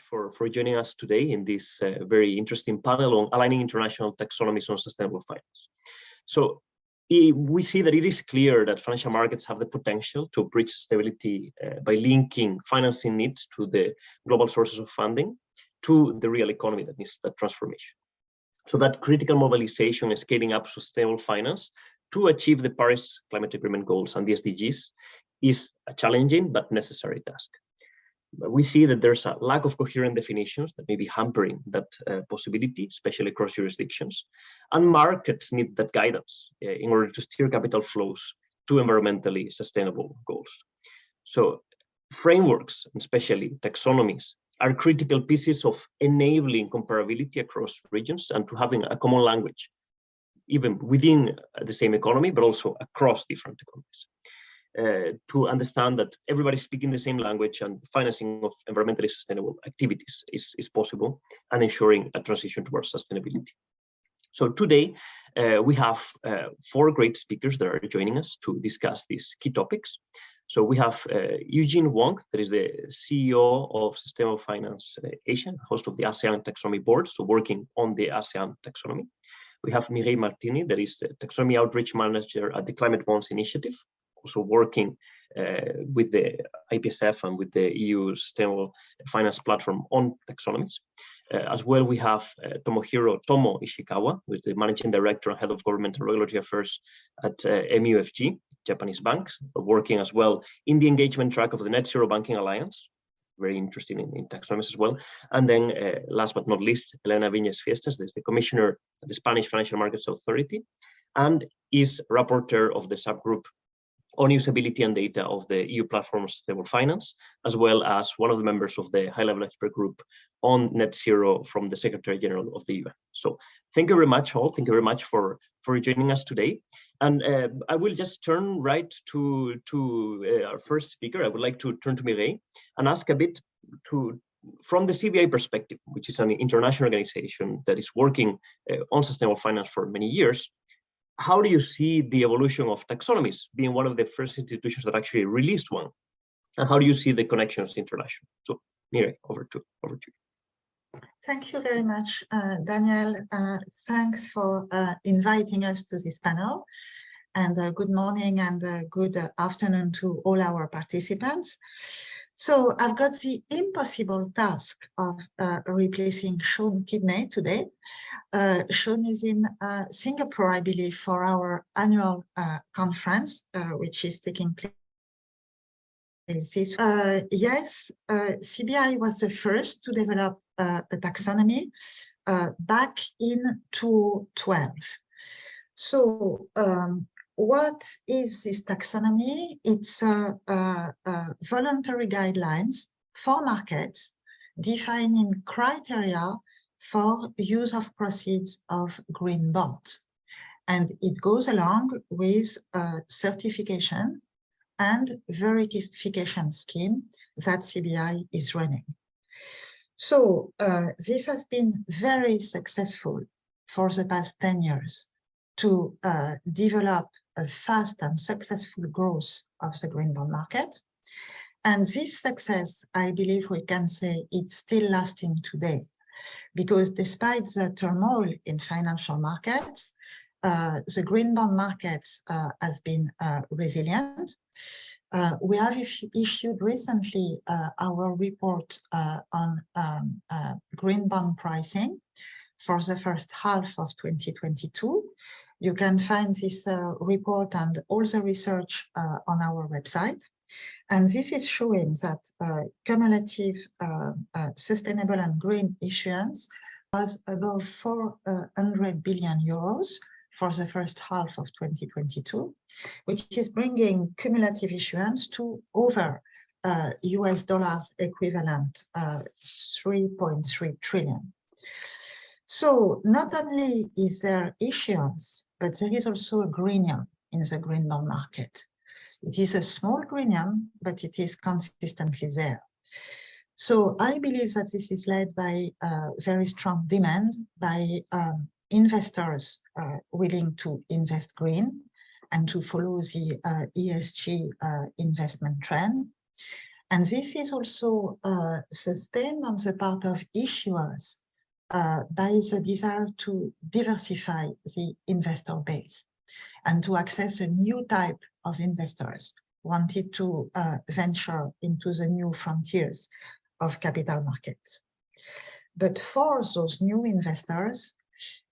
for joining us today in this very interesting panel on aligning international taxonomies on sustainable finance. So we see that it is clear that financial markets have the potential to bridge stability by linking financing needs to the global sources of funding to the real economy that needs that transformation. So that critical mobilization and scaling up sustainable finance to achieve the Paris Climate Agreement goals and the SDGs is a challenging but necessary task. But we see that there's a lack of coherent definitions that may be hampering that possibility, especially across jurisdictions, and markets need that guidance in order to steer capital flows to environmentally sustainable goals. So frameworks, especially taxonomies, are critical pieces of enabling comparability across regions and to having a common language, even within the same economy, but also across different economies. To understand that everybody's speaking the same language and financing of environmentally sustainable activities is possible, and ensuring a transition towards sustainability. So today, we have 4 great speakers that are joining us to discuss these key topics. So we have Eugene Wong, that is the CEO of Sustainable Finance Asian, host of the ASEAN Taxonomy Board, so working on the ASEAN taxonomy. We have Mireille Martini, that is the Taxonomy Outreach Manager at the Climate Bonds Initiative, also working with the IPSF and with the EU Sustainable Finance Platform on taxonomies. As well, we have Tomohiro Ishikawa, who is the Managing Director and Head of Government and Regulatory Affairs at MUFG, Japanese banks, working as well in the engagement track of the Net Zero Banking Alliance, very interesting in taxonomies as well. And then last but not least, Elena Viñes Fiestas, the Commissioner at the Spanish Financial Markets Authority, and is rapporteur of the subgroup on usability and data of the EU Platform on Sustainable Finance, as well as one of the members of the high-level expert group on net zero from the Secretary General of the UN. So thank you very much all. Thank you very much for joining us today. And I will just turn right to our first speaker. I would like to turn to Mireille and ask a bit from the CBI perspective, which is an international organization that is working on sustainable finance for many years. How do you see the evolution of taxonomies, being one of the first institutions that actually released one? And how do you see the connections internationally? So, Mireille, over to you. Thank you very much, Daniel. Thanks for inviting us to this panel. And good morning and good afternoon to all our participants. So I've got the impossible task of replacing Sean Kidney today. Sean is in Singapore, I believe, for our annual conference, which is taking place. Yes, CBI was the first to develop a taxonomy back in 2012. So what is this taxonomy? It's voluntary guidelines for markets defining criteria for use of proceeds of green bonds. And it goes along with a certification and verification scheme that CBI is running. So this has been very successful for the past 10 years to develop a fast and successful growth of the green bond market. And this success, I believe we can say it's still lasting today, because despite the turmoil in financial markets, the green bond markets has been resilient. We have issued recently our report on green bond pricing for the first half of 2022. You can find this report and all the research on our website. And this is showing that cumulative sustainable and green issuance was above 400 billion euros for the first half of 2022, which is bringing cumulative issuance to over US dollars equivalent 3.3 trillion. So not only is there issuance, but there is also a greenium in the green bond market. It is a small greenium, but it is consistently there. So I believe that this is led by very strong demand by investors willing to invest green and to follow the ESG investment trend. And this is also sustained on the part of issuers by the desire to diversify the investor base and to access a new type of investors wanted to venture into the new frontiers of capital markets. But for those new investors,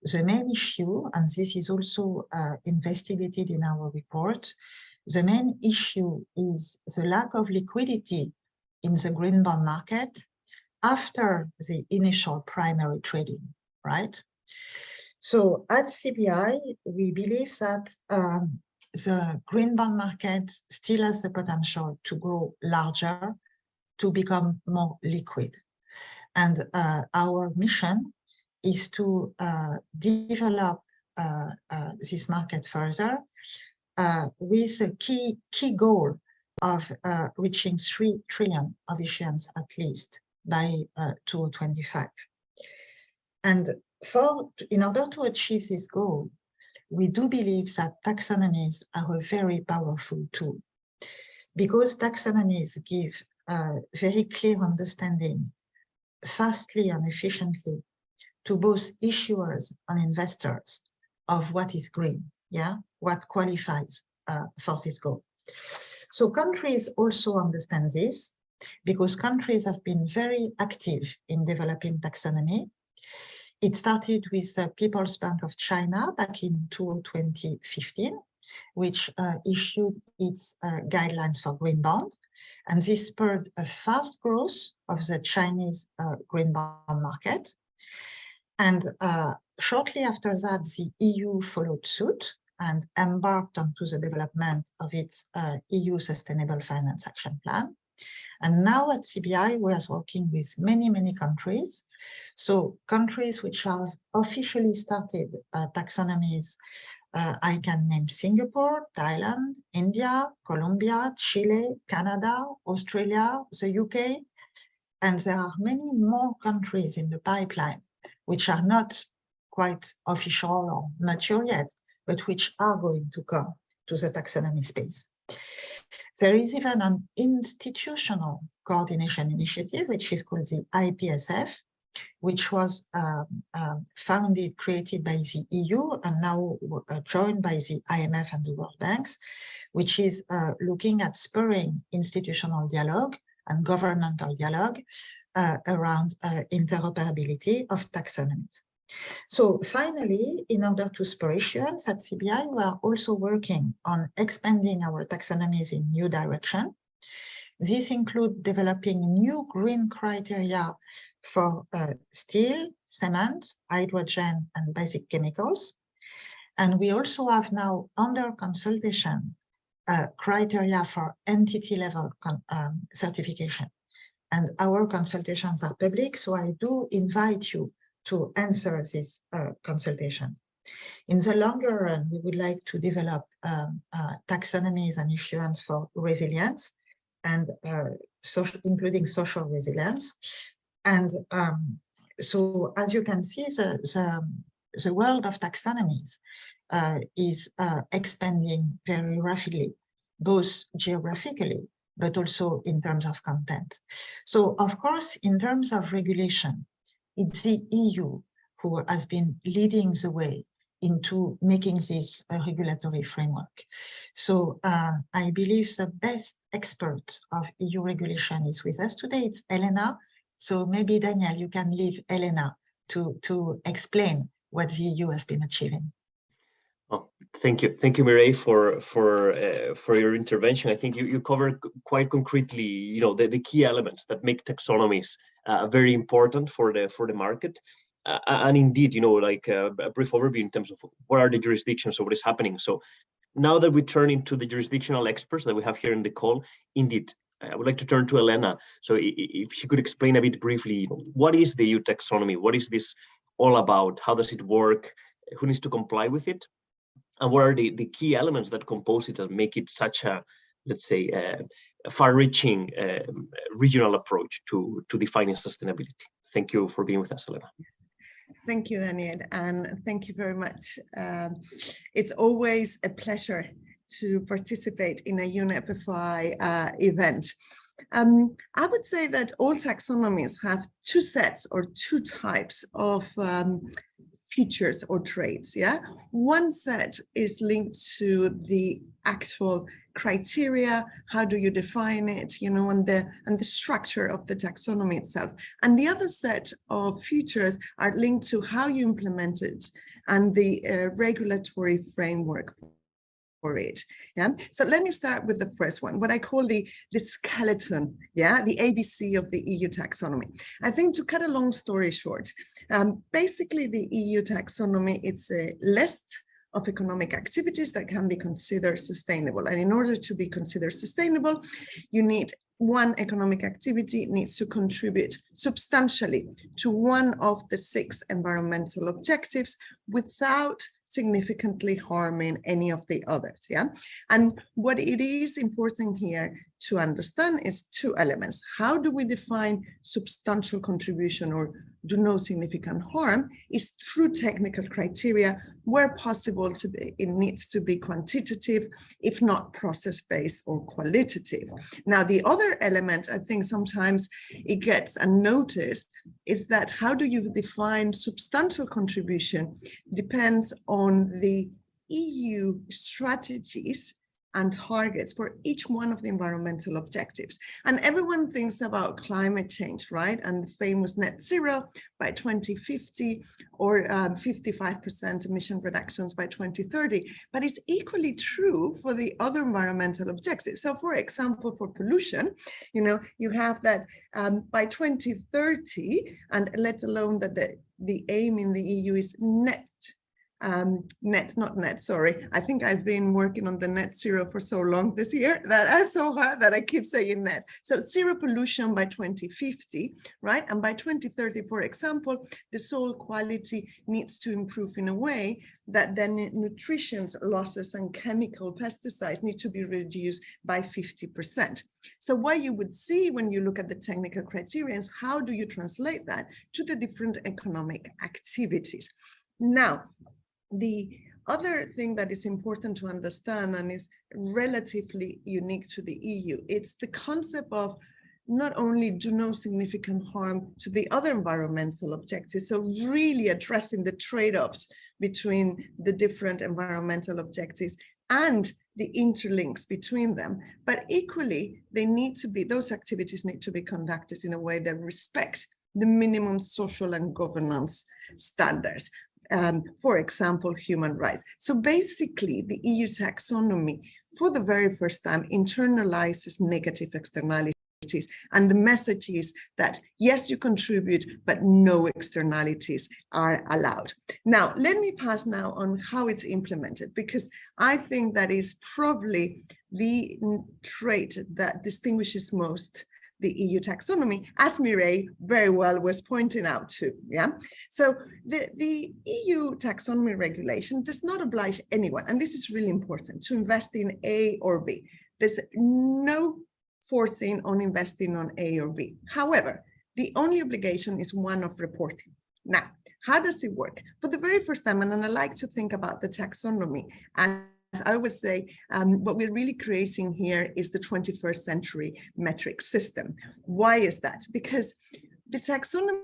the main issue, and this is also investigated in our report, the main issue is the lack of liquidity in the green bond market after the initial primary trading, right? So at CBI, we believe that the green bond market still has the potential to grow larger, to become more liquid. And our mission is to develop this market further with a key goal of reaching 3 trillion of issuance at least by 2025. And in order to achieve this goal, we do believe that taxonomies are a very powerful tool, because taxonomies give a very clear understanding fastly and efficiently to both issuers and investors of what is green, what qualifies for this goal. So countries also understand this, because countries have been very active in developing taxonomy. It started with the People's Bank of China back in 2015, which issued its guidelines for green bond. And this spurred a fast growth of the Chinese green bond market. And shortly after that, the EU followed suit and embarked onto the development of its EU Sustainable Finance Action Plan. And now at CBI, we are working with many countries. So countries which have officially started taxonomies, I can name Singapore, Thailand, India, Colombia, Chile, Canada, Australia, the UK, and there are many more countries in the pipeline which are not quite official or mature yet, but which are going to come to the taxonomy space. There is even an institutional coordination initiative, which is called the IPSF, which was created by the EU and now joined by the IMF and the World Banks, which is looking at spurring institutional dialogue and governmental dialogue around interoperability of taxonomies. So finally, in order to spur issuance at CBI, we are also working on expanding our taxonomies in new direction. This includes developing new green criteria for steel, cement, hydrogen, and basic chemicals. And we also have now under consultation criteria for entity-level certification. And our consultations are public, so I do invite you to answer this consultation. In the longer run, we would like to develop taxonomies and issuance for resilience, and including social resilience. And so, as you can see, the world of taxonomies is expanding very rapidly, both geographically, but also in terms of content. So, of course, in terms of regulation, it's the EU who has been leading the way into making this a regulatory framework. So I believe the best expert of EU regulation is with us today. It's Elena. So maybe, Daniel, you can leave Elena to explain what the EU has been achieving. Oh, thank you, Mireille, for your intervention. I think you covered quite concretely, the key elements that make taxonomies very important for the market. And indeed, like a brief overview in terms of what are the jurisdictions of what is happening. So now that we turn into the jurisdictional experts that we have here in the call, indeed, I would like to turn to Elena. So if she could explain a bit briefly, what is the EU taxonomy? What is this all about? How does it work? Who needs to comply with it? And what are the key elements that compose it and make it such a, let's say, a far-reaching regional approach to defining sustainability? Thank you for being with us, Elena. Thank you, Daniel, and thank you very much. It's always a pleasure to participate in a UNEP FI event. I would say that all taxonomies have two sets or two types of features or traits. Yeah, one set is linked to the actual criteria. How do you define it? You know, and the structure of the taxonomy itself. And the other set of features are linked to how you implement it and the regulatory framework for it. Yeah. So let me start with the first one, what I call the skeleton, yeah, the ABC of the EU taxonomy. I think, to cut a long story short, basically the EU taxonomy, it's a list of economic activities that can be considered sustainable. And in order to be considered sustainable, you need one economic activity needs to contribute substantially to one of the 6 environmental objectives without significantly harming any of the others. Yeah. And what it is important here to understand is 2 elements. How do we define substantial contribution or do no significant harm is through technical criteria. Where possible, it needs to be quantitative, if not process-based or qualitative. Now, the other element, I think sometimes it gets unnoticed, is that how do you define substantial contribution depends on the EU strategies and targets for each one of the environmental objectives. And everyone thinks about climate change, right? And the famous net zero by 2050 or 55% emission reductions by 2030. But it's equally true for the other environmental objectives. So for example, for pollution, you know, you have that by 2030, and let alone that the aim in the EU is sorry. I think I've been working on the net zero for so long this year that I'm so hard that I keep saying net. So zero pollution by 2050, right? And by 2030, for example, the soil quality needs to improve in a way that then nutrition losses and chemical pesticides need to be reduced by 50%. So what you would see when you look at the technical criteria is how do you translate that to the different economic activities? Now, the other thing that is important to understand and is relatively unique to the EU, it's the concept of not only do no significant harm to the other environmental objectives, so really addressing the trade-offs between the different environmental objectives and the interlinks between them, but equally those activities need to be conducted in a way that respects the minimum social and governance standards. For example, human rights. So basically, the EU taxonomy, for the very first time, internalizes negative externalities. And the message is that, yes, you contribute, but no externalities are allowed. Now, let me pass now on how it's implemented, because I think that is probably the trait that distinguishes most the EU taxonomy, as Mireille very well was pointing out too. Yeah. So the EU taxonomy regulation does not oblige anyone, and this is really important, to invest in A or B. There's no forcing on investing on A or B. However, the only obligation is one of reporting. Now, how does it work? For the very first time, and I like to think about the taxonomy as I would say, what we're really creating here is the 21st century metric system. Why is that? Because the taxonomy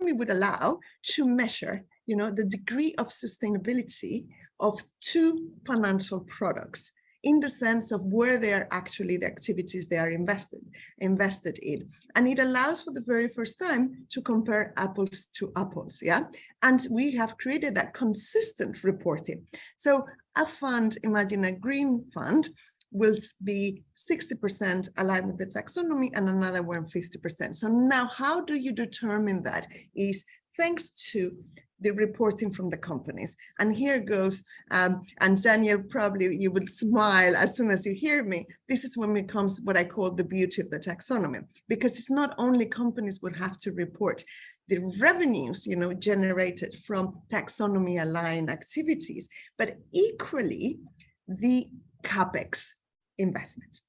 would allow to measure, you know, the degree of sustainability of 2 financial products in the sense of where they are actually the activities they are invested in. And it allows for the very first time to compare apples to apples, yeah? And we have created that consistent reporting. So a fund, imagine a green fund, will be 60% aligned with the taxonomy and another one 50%. So now how do you determine that? Is thanks to the reporting from the companies. And here goes, and Daniel, probably you would smile as soon as you hear me. This is when it comes what I call the beauty of the taxonomy, because it's not only companies would have to report the revenues, you know, generated from taxonomy aligned activities, but equally the CapEx investments.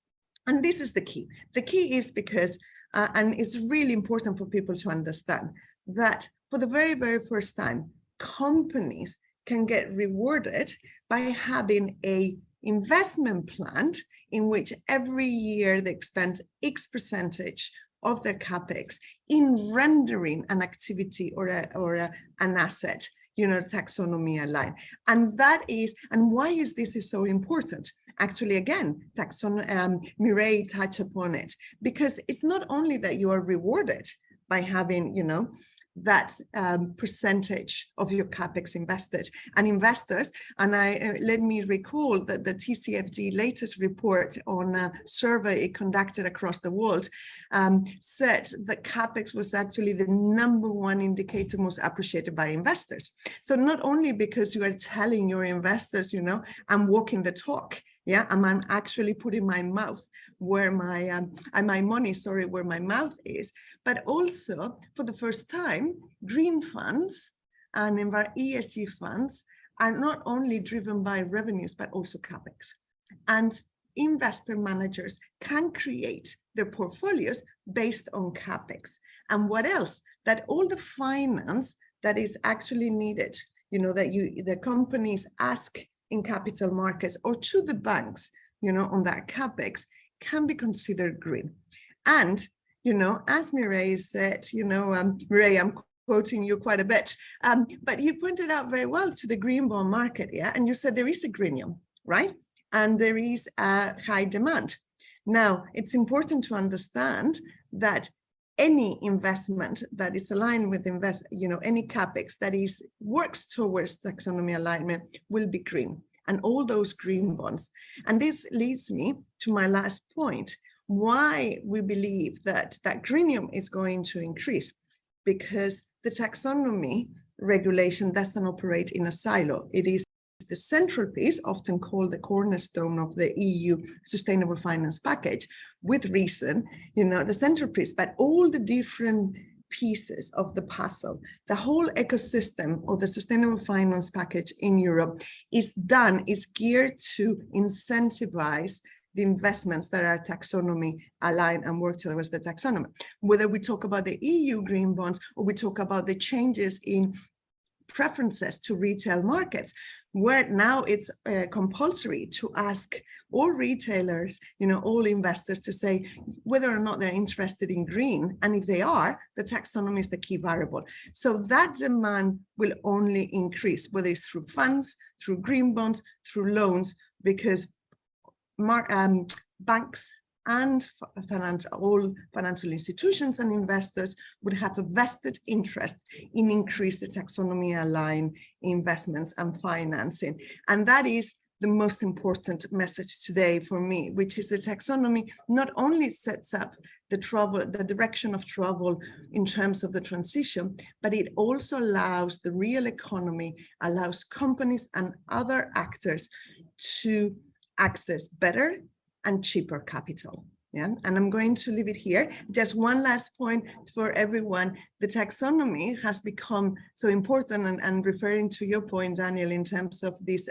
And this is the key. The key is because, and it's really important for people to understand that for the very, very first time, companies can get rewarded by having a investment plan in which every year they spend X percentage of their capex in rendering an activity or an asset, taxonomy aligned. And why is this so important? Actually, again, Mireille touched upon it, because it's not only that you are rewarded by having, that percentage of your capex invested, and investors, and let me recall that the TCFD latest report on a survey it conducted across the world said that capex was actually the #1 indicator most appreciated by investors. So not only because you are telling your investors, I'm walking the talk, and I'm actually putting my mouth where my money, where my mouth is, but also for the first time, green funds and ESG funds are not only driven by revenues, but also capex. And investor managers can create their portfolios based on capex. And what else? That all the finance that is actually needed, that the companies ask in capital markets or to the banks, on that capex can be considered green. And, as Mireille said, Mireille, I'm quoting you quite a bit, but you pointed out very well to the green bond market, and you said there is a greenium, right? And there is a high demand. Now, it's important to understand that any investment that is aligned with any capex that works towards taxonomy alignment will be green, and all those green bonds. And this leads me to my last point, why we believe that greenium is going to increase, because the taxonomy regulation doesn't operate in a silo. It is the central piece, often called the cornerstone of the EU sustainable finance package, with reason, the centerpiece, but all the different pieces of the puzzle, the whole ecosystem of the sustainable finance package in Europe is geared to incentivize the investments that are taxonomy aligned and work towards the taxonomy. Whether we talk about the EU green bonds or we talk about the changes in preferences to retail markets, where now it's compulsory to ask all retailers, all investors to say whether or not they're interested in green. And if they are, the taxonomy is the key variable. So that demand will only increase, whether it's through funds, through green bonds, through loans, because banks and all financial institutions and investors would have a vested interest in increase the taxonomy aligned investments and financing. And that is the most important message today for me, which is the taxonomy not only sets up the direction of travel in terms of the transition, but it also allows the real economy, allows companies and other actors to access better and cheaper capital. And I'm going to leave it here. Just one last point for everyone. The taxonomy has become so important, and referring to your point, Daniel, in terms of this,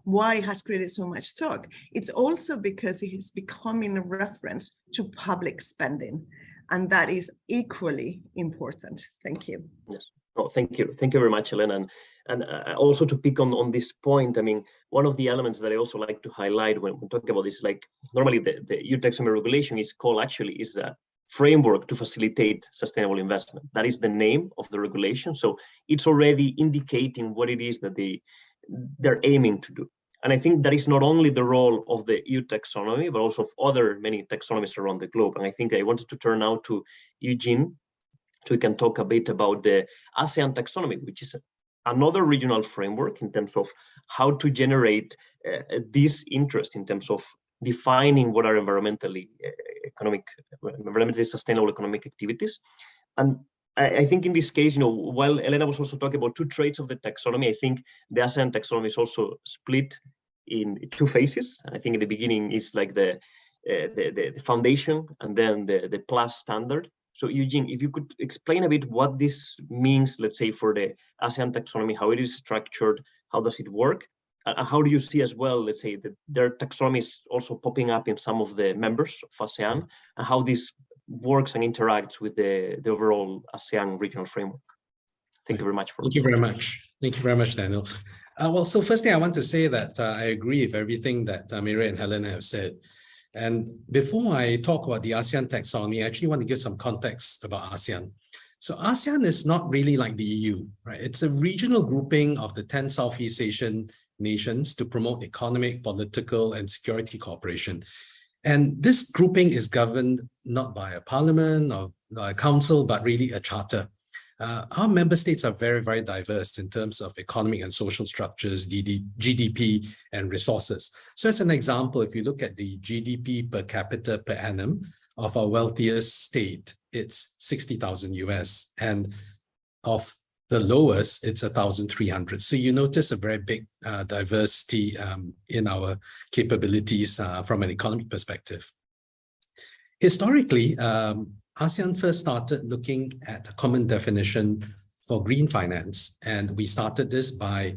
why it has created so much talk. It's also because it is becoming a reference to public spending, and that is equally important. Thank you. Yes. Oh, thank you. Thank you very much, Elena. And also to pick on this point, I mean, one of the elements that I also like to highlight when we talk about this, like normally the EU taxonomy regulation is a framework to facilitate sustainable investment. That is the name of the regulation. So it's already indicating what it is that they're aiming to do. And I think that is not only the role of the EU taxonomy, but also of many taxonomies around the globe. And I think I wanted to turn now to Eugene, so we can talk a bit about the ASEAN taxonomy, which is another regional framework in terms of how to generate this interest in terms of defining what are environmentally sustainable economic activities. And I think in this case, while Elena was also talking about two traits of the taxonomy, I think the ASEAN taxonomy is also split in two phases. I think in the beginning is like the foundation and then the plus standard. So Eugene, if you could explain a bit what this means, let's say, for the ASEAN taxonomy, how it is structured, how does it work? How do you see as well, let's say, that their taxonomy is also popping up in some of the members of ASEAN, and how this works and interacts with the overall ASEAN regional framework? Thank you very much. Thank you very much. Thank you very much, Daniel. Well, so firstly, I want to say that I agree with everything that Mary and Helena have said. And before I talk about the ASEAN taxonomy, I actually want to give some context about ASEAN. So ASEAN is not really like the EU, right? It's a regional grouping of the 10 Southeast Asian nations to promote economic, political, and security cooperation. And this grouping is governed not by a parliament or a council, but really a charter. Our member states are very, very diverse in terms of economic and social structures, GDP, and resources. So as an example, if you look at the GDP per capita per annum of our wealthiest state, it's 60,000 US, and of the lowest, it's 1,300. So you notice a very big diversity in our capabilities from an economic perspective. Historically, ASEAN first started looking at a common definition for green finance, and we started this by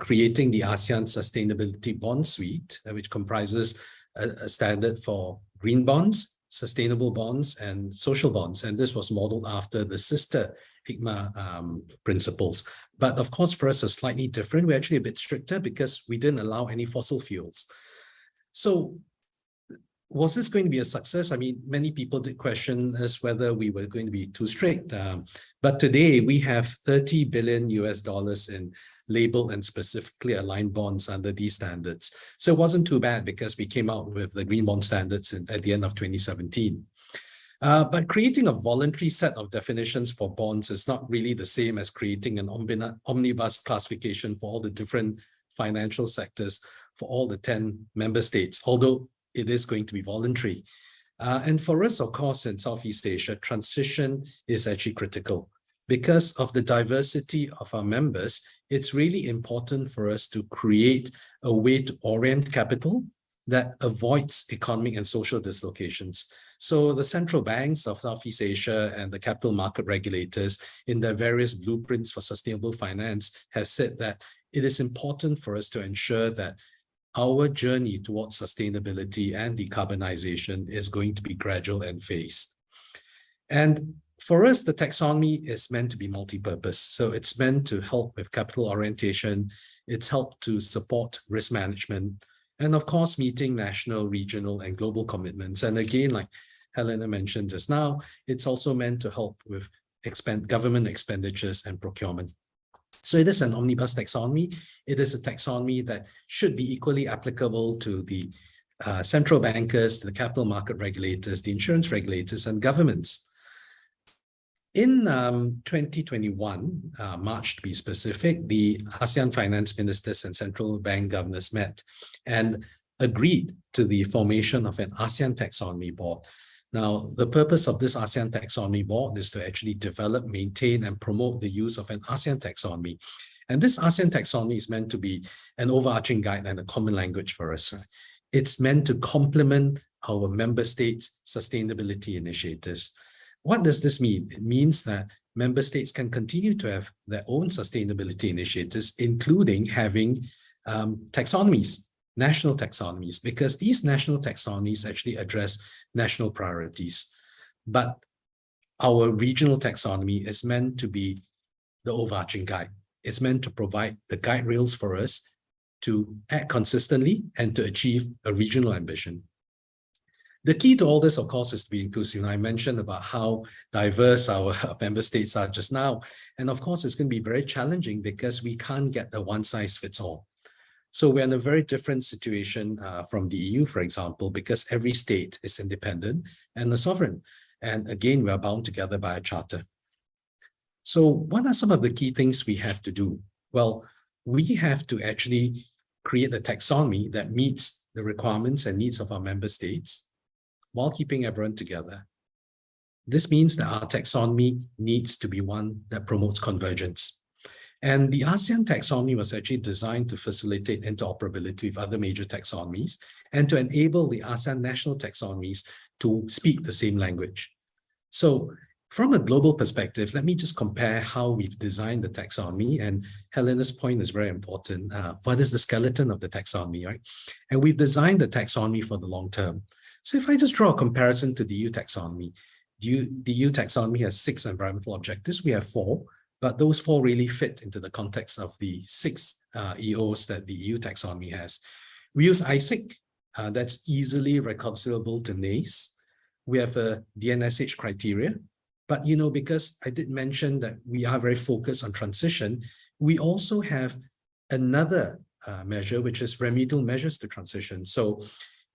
creating the ASEAN Sustainability Bond Suite, which comprises a standard for green bonds, sustainable bonds, and social bonds. And this was modeled after the sister IGMA principles. But of course, for us, it's slightly different. We're actually a bit stricter because we didn't allow any fossil fuels. So was this going to be a success? I mean, many people did question us whether we were going to be too strict. But today we have $30 billion in labeled and specifically aligned bonds under these standards. So it wasn't too bad because we came out with the green bond standards at the end of 2017. But creating a voluntary set of definitions for bonds is not really the same as creating an omnibus classification for all the different financial sectors for all the 10 member states, although it is going to be voluntary. And for us, of course, in Southeast Asia, transition is actually critical. Because of the diversity of our members, it's really important for us to create a way to orient capital that avoids economic and social dislocations. So the central banks of Southeast Asia and the capital market regulators in their various blueprints for sustainable finance have said that it is important for us to ensure that our journey towards sustainability and decarbonization is going to be gradual and phased. And for us, the taxonomy is meant to be multi-purpose. So it's meant to help with capital orientation. It's helped to support risk management, and of course, meeting national, regional, and global commitments. And again, like Helena mentioned just now, it's also meant to help with government expenditures and procurement. So it is an omnibus taxonomy. It is a taxonomy that should be equally applicable to the central bankers, the capital market regulators, the insurance regulators, and governments. In 2021, March to be specific, the ASEAN finance ministers and central bank governors met and agreed to the formation of an ASEAN taxonomy board. Now, the purpose of this ASEAN taxonomy board is to actually develop, maintain, and promote the use of an ASEAN taxonomy. And this ASEAN taxonomy is meant to be an overarching guide and a common language for us. Right? It's meant to complement our member states' sustainability initiatives. What does this mean? It means that member states can continue to have their own sustainability initiatives, including having taxonomies, national taxonomies, because these national taxonomies actually address national priorities. But our regional taxonomy is meant to be the overarching guide. It's meant to provide the guide rails for us to act consistently and to achieve a regional ambition. The key to all this, of course, is to be inclusive. And I mentioned about how diverse our member states are just now. And of course, it's going to be very challenging because we can't get the one size fits all. So we're in a very different situation from the EU, for example, because every state is independent and a sovereign. And again, we are bound together by a charter. So what are some of the key things we have to do? Well, we have to actually create a taxonomy that meets the requirements and needs of our member states while keeping everyone together. This means that our taxonomy needs to be one that promotes convergence. And the ASEAN taxonomy was actually designed to facilitate interoperability with other major taxonomies and to enable the ASEAN national taxonomies to speak the same language. So from a global perspective, let me just compare how we've designed the taxonomy. And Helena's point is very important. What is the skeleton of the taxonomy, right? And we've designed the taxonomy for the long term. So if I just draw a comparison to the EU taxonomy, the EU taxonomy has 6 environmental objectives. We have 4. but those 4 really fit into the context of the 6 EOs that the EU taxonomy has. We use ISIC, that's easily reconcilable to NACE. We have a DNSH criteria, but because I did mention that we are very focused on transition, we also have another measure, which is remedial measures to transition. So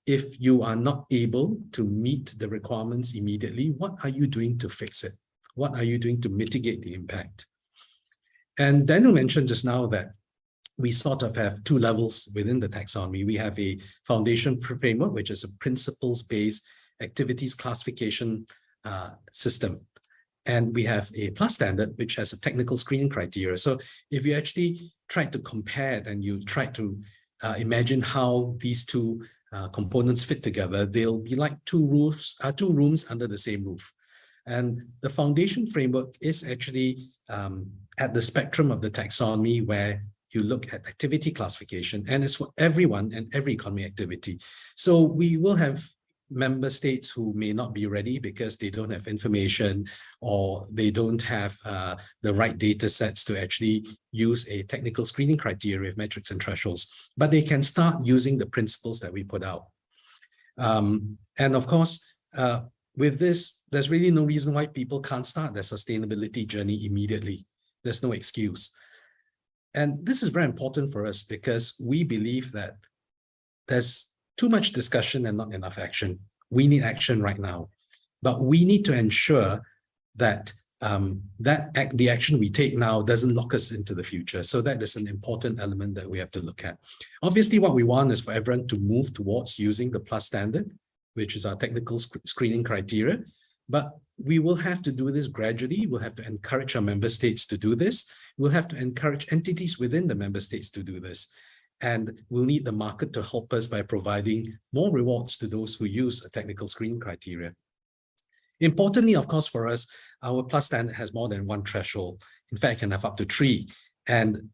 if you are not able to meet the requirements immediately, what are you doing to fix it? What are you doing to mitigate the impact? And Daniel mentioned just now that we sort of have 2 levels within the taxonomy. We have a foundation framework, which is a principles-based activities classification system. And we have a plus standard, which has a technical screening criteria. So if you actually try to compare it and you try to imagine how these 2 components fit together, they'll be like 2 rooms under the same roof. And the foundation framework is actually at the spectrum of the taxonomy, where you look at activity classification, and it's for everyone and every economic activity. So we will have member states who may not be ready because they don't have information, or they don't have the right data sets to actually use a technical screening criteria with metrics and thresholds, but they can start using the principles that we put out. And of course, with this, there's really no reason why people can't start their sustainability journey immediately. There's no excuse. And this is very important for us because we believe that there's too much discussion and not enough action. We need action right now, but we need to ensure that the action we take now doesn't lock us into the future. So that is an important element that we have to look at. Obviously, what we want is for everyone to move towards using the plus standard, which is our technical screening criteria, but we will have to do this gradually. We'll have to encourage our member states to do this. We'll have to encourage entities within the member states to do this. And we'll need the market to help us by providing more rewards to those who use a technical screening criteria. Importantly, of course, for us, our plus standard has more than 1 threshold. In fact, it can have up to 3. And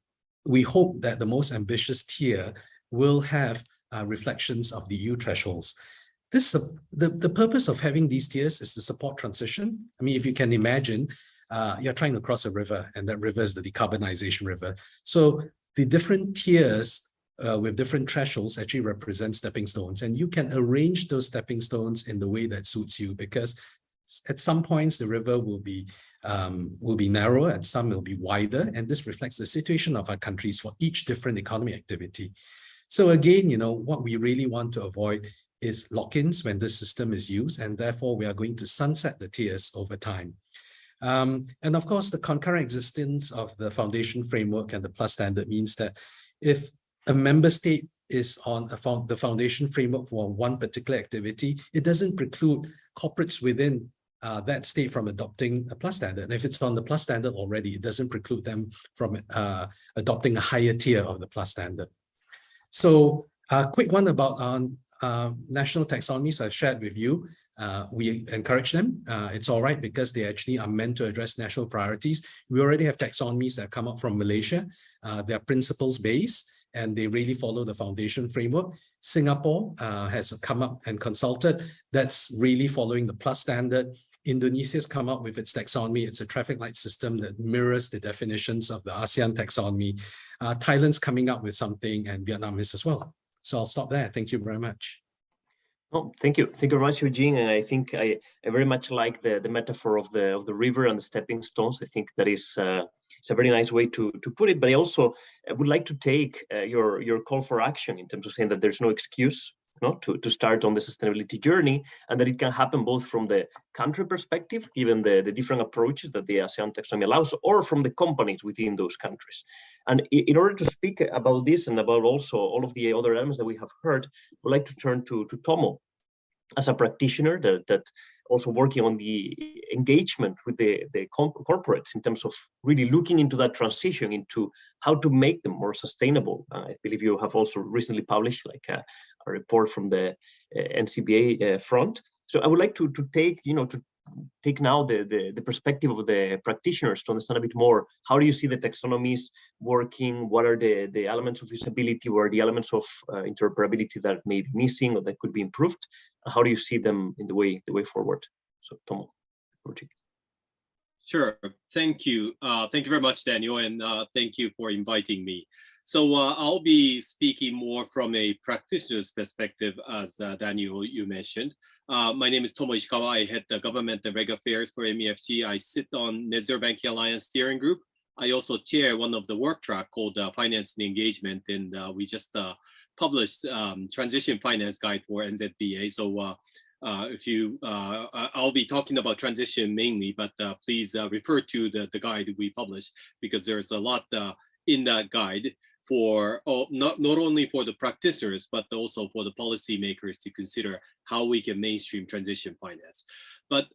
we hope that the most ambitious tier will have reflections of the EU thresholds. The purpose of having these tiers is to support transition. I mean, if you can imagine, you're trying to cross a river, and that river is the decarbonization river. So the different tiers with different thresholds actually represent stepping stones, and you can arrange those stepping stones in the way that suits you, because at some points the river will be narrower, at some will be wider, and this reflects the situation of our countries for each different economic activity. So again, what we really want to avoid is lock-ins when this system is used, and therefore we are going to sunset the tiers over time. And of course, the concurrent existence of the foundation framework and the plus standard means that if a member state is on the foundation framework for one particular activity, it doesn't preclude corporates within that state from adopting a plus standard. And if it's on the plus standard already, it doesn't preclude them from adopting a higher tier of the plus standard. So a quick one about national taxonomies I've shared with you. We encourage them. It's all right because they actually are meant to address national priorities. We already have taxonomies that come up from Malaysia. They are principles-based and they really follow the foundation framework. Singapore has come up and consulted. That's really following the plus standard. Indonesia's come up with its taxonomy. It's a traffic light system that mirrors the definitions of the ASEAN taxonomy. Thailand's coming up with something, and Vietnam is as well. So I'll stop there. Thank you very much. Oh, thank you. Thank you very much, Eugene. And I think I very much like the metaphor of the river and the stepping stones. I think that is it's a very nice way to put it. But I also would like to take your call for action in terms of saying that there's no excuse to start on the sustainability journey, and that it can happen both from the country perspective, given the different approaches that the ASEAN taxonomy allows, or from the companies within those countries. And in order to speak about this and about also all of the other elements that we have heard, I would like to turn to Tomo as a practitioner that also working on the engagement with the corporates in terms of really looking into that transition into how to make them more sustainable. I believe you have also recently published like a report from the NCBA front. So I would like to take now the perspective of the practitioners to understand a bit more. How do you see the taxonomies working? What are the elements of usability? What are the elements of interoperability that may be missing or that could be improved? How do you see them in the way forward? So Tomo. Sure. Thank you. Thank you very much, Daniel, and thank you for inviting me. So I'll be speaking more from a practitioner's perspective, as Daniel, you mentioned. My name is Tomo Ishikawa. I head the Government and Reg Affairs for MEFG. I sit on Net Zero Banking Alliance Steering Group. I also chair one of the work track called Finance and Engagement, and we just published Transition Finance Guide for NZBA. So if you, I'll be talking about transition mainly, but please refer to the guide we published, because there's a lot in that guide for not only for the practitioners, but also for the policymakers to consider how we can mainstream transition finance. But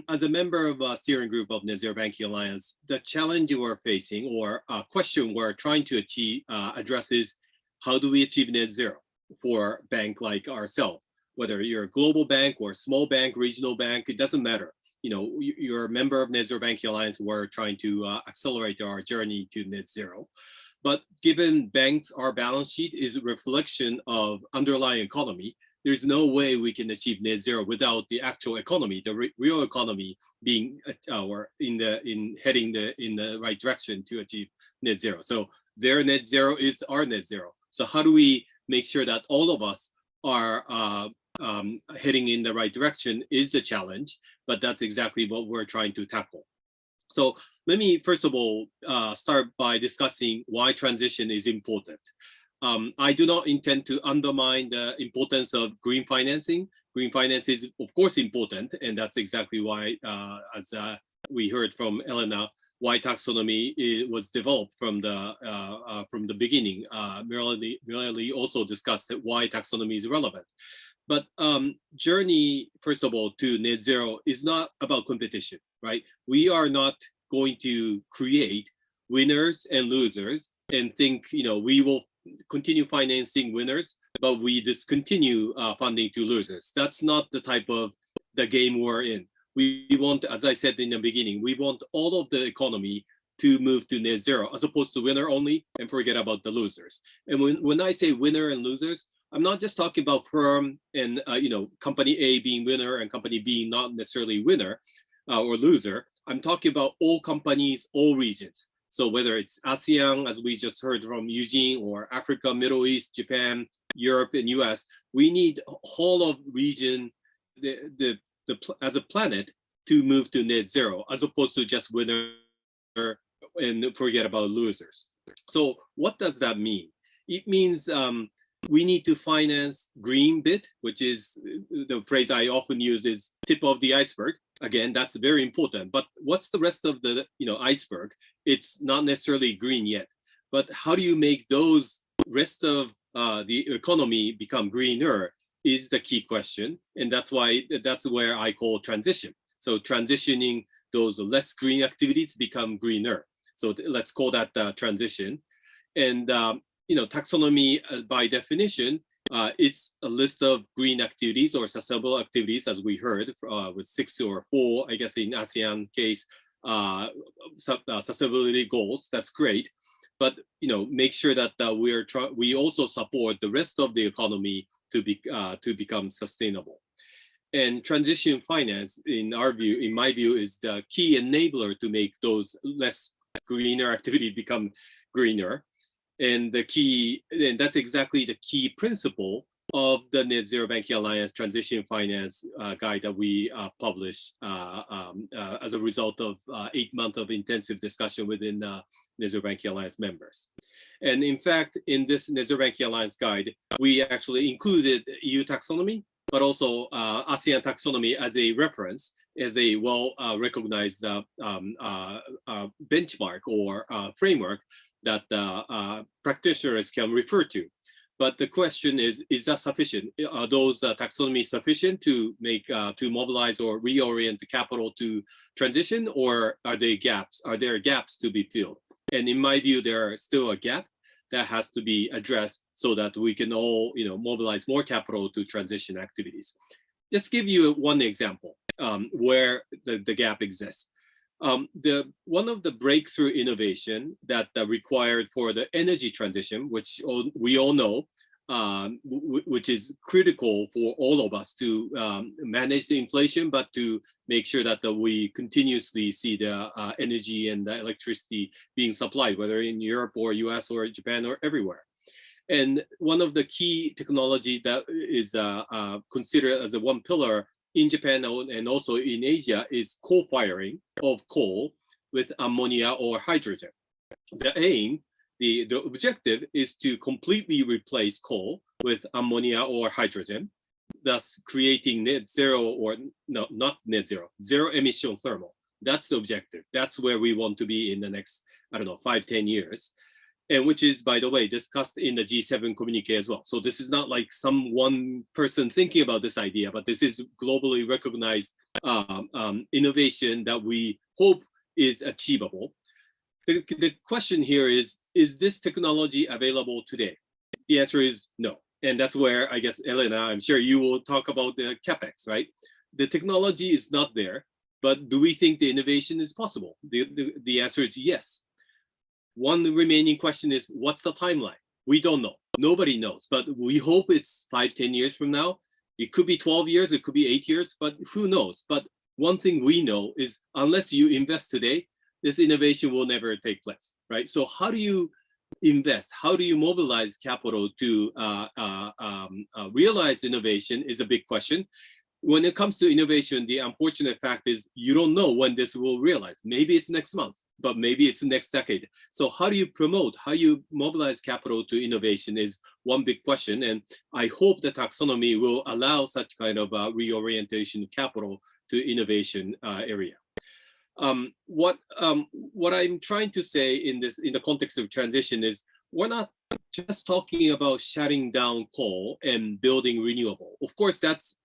as a member of a steering group of Net Zero Banking Alliance, the challenge we're facing, or a question we're trying to address is, how do we achieve net zero for a bank like ourselves? Whether you're a global bank or a small bank, regional bank, it doesn't matter. You know, you're a member of Net Zero Banking Alliance. We're trying to accelerate our journey to net zero. But given banks, our balance sheet is a reflection of underlying economy, there's no way we can achieve net zero without the actual economy, the real economy being heading in the right direction to achieve net zero. So their net zero is our net zero. So how do we make sure that all of us are heading in the right direction is the challenge, but that's exactly what we're trying to tackle. So let me first of all start by discussing why transition is important. I do not intend to undermine the importance of green financing. Green finance is of course important, and that's exactly why, as we heard from Elena, why taxonomy was developed from the beginning. Merely also discussed why taxonomy is relevant. But journey, first of all, to net zero is not about competition, right? We are not going to create winners and losers and think, you know, we will continue financing winners, but we discontinue funding to losers. That's not the type of the game we're in. We want, as I said in the beginning, we want all of the economy to move to net zero, as opposed to winner only and forget about the losers. And when I say winner and losers, I'm not just talking about firm and company A being winner and company B not necessarily winner or loser. I'm talking about all companies, all regions. So whether it's ASEAN, as we just heard from Eugene, or Africa, Middle East, Japan, Europe, and US, we need whole of region as a planet to move to net zero, as opposed to just winner and forget about losers. So what does that mean? It means we need to finance green bit, which is the phrase I often use is tip of the iceberg. Again, that's very important. But what's the rest of the iceberg? It's not necessarily green yet. But how do you make those rest of the economy become greener is the key question. And that's where I call transition. So transitioning those less green activities become greener. So let's call that transition. And taxonomy by definition, it's a list of green activities or sustainable activities, as we heard, with 6 or 4, I guess in ASEAN case, sustainability goals. That's great, but make sure that we also support the rest of the economy to become sustainable. And transition finance, in my view, is the key enabler to make those less greener activity become greener. And that's exactly the key principle of the Net Zero Banking Alliance Transition Finance Guide that we published as a result of 8 months of intensive discussion within Net Zero Banking Alliance members. And in fact, in this Net Zero Banking Alliance Guide, we actually included EU taxonomy, but also ASEAN taxonomy as a reference, as a well-recognized benchmark or framework that practitioners can refer to. But the question is that sufficient? Are those taxonomies sufficient to mobilize or reorient the capital to transition, or are there gaps? Are there gaps to be filled? And in my view, there are still a gap that has to be addressed so that we can all mobilize more capital to transition activities. Just give you one example where the gap exists. One of the breakthrough innovation that required for the energy transition, which we all know, which is critical for all of us to manage the inflation, but to make sure that we continuously see the energy and the electricity being supplied, whether in Europe or US or Japan or everywhere. And one of the key technology that is considered as a one pillar in Japan and also in Asia is co-firing of coal with ammonia or hydrogen. The aim, the objective is to completely replace coal with ammonia or hydrogen, thus creating net zero, or no, not net zero, zero emission thermal. That's the objective. That's where we want to be in the next, I don't know, 5-10 years. And which is, by the way, discussed in the G7 communique as well. So this is not like some one person thinking about this idea, but this is globally recognized innovation that we hope is achievable. The question here is this technology available today? The answer is no. And that's where, I guess, Elena, I'm sure you will talk about the CapEx, right? The technology is not there, but do we think the innovation is possible? The answer is yes. One remaining question is, what's the timeline? We don't know. Nobody knows, but we hope it's 5-10 years from now. It could be 12 years, it could be 8 years, but who knows? But one thing we know is unless you invest today, this innovation will never take place, right? So how do you invest? How do you mobilize capital to realize innovation is a big question. When it comes to innovation, the unfortunate fact is you don't know when this will realize. Maybe it's next month, but maybe it's next decade. So how do you promote, how you mobilize capital to innovation is one big question. And I hope the taxonomy will allow such kind of reorientation of capital to innovation area. What I'm trying to say in the context of transition is we're not just talking about shutting down coal and building renewable. Of course, that's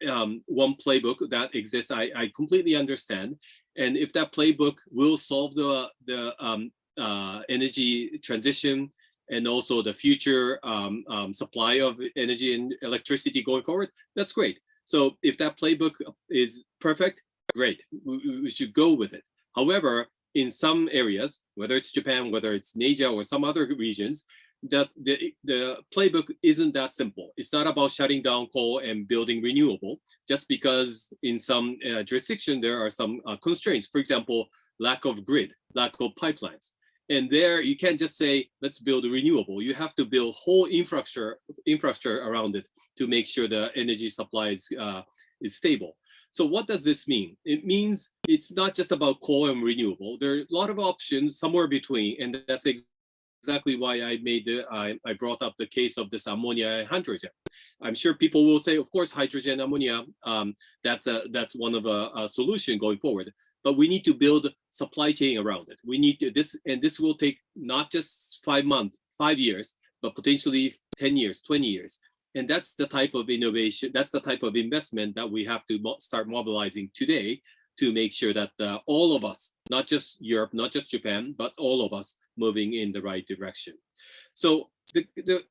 one playbook that exists. I completely understand. And if that playbook will solve the energy transition and also the future supply of energy and electricity going forward, that's great. So if that playbook is perfect, great, we should go with it. However, in some areas, whether it's Japan, whether it's in Asia or some other regions, that the playbook isn't that simple. It's not about shutting down coal and building renewable, just because in some jurisdiction there are some constraints. For example, lack of grid, lack of pipelines. And there you can't just say, let's build a renewable. You have to build whole infrastructure around it to make sure the energy supply is stable. So what does this mean? It means it's not just about coal and renewable. There are a lot of options somewhere between, and that's exactly why I brought up the case of this ammonia and hydrogen. I'm sure people will say, of course, hydrogen, ammonia, that's one of a solution going forward. But we need to build supply chain around it. We need to this will take not just 5 months, 5 years, but potentially 10 years, 20 years. And that's the type of innovation, that's the type of investment that we have to start mobilizing today to make sure that all of us, not just Europe, not just Japan, but all of us moving in the right direction. So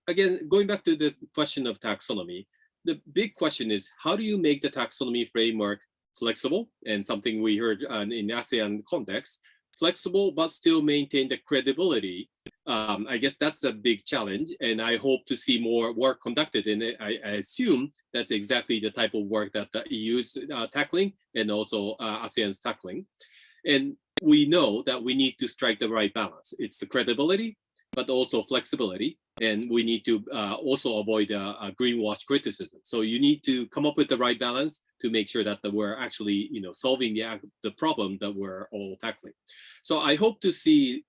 again, going back to the question of taxonomy, the big question is, how do you make the taxonomy framework flexible? And something we heard in ASEAN context, flexible, but still maintain the credibility. I guess that's a big challenge, and I hope to see more work conducted in it. I assume that's exactly the type of work that the EU is tackling and also ASEAN's tackling. And we know that we need to strike the right balance. It's the credibility, but also flexibility. And we need to also avoid greenwash criticism. So you need to come up with the right balance to make sure that we're actually, solving the problem that we're all tackling. So I hope to see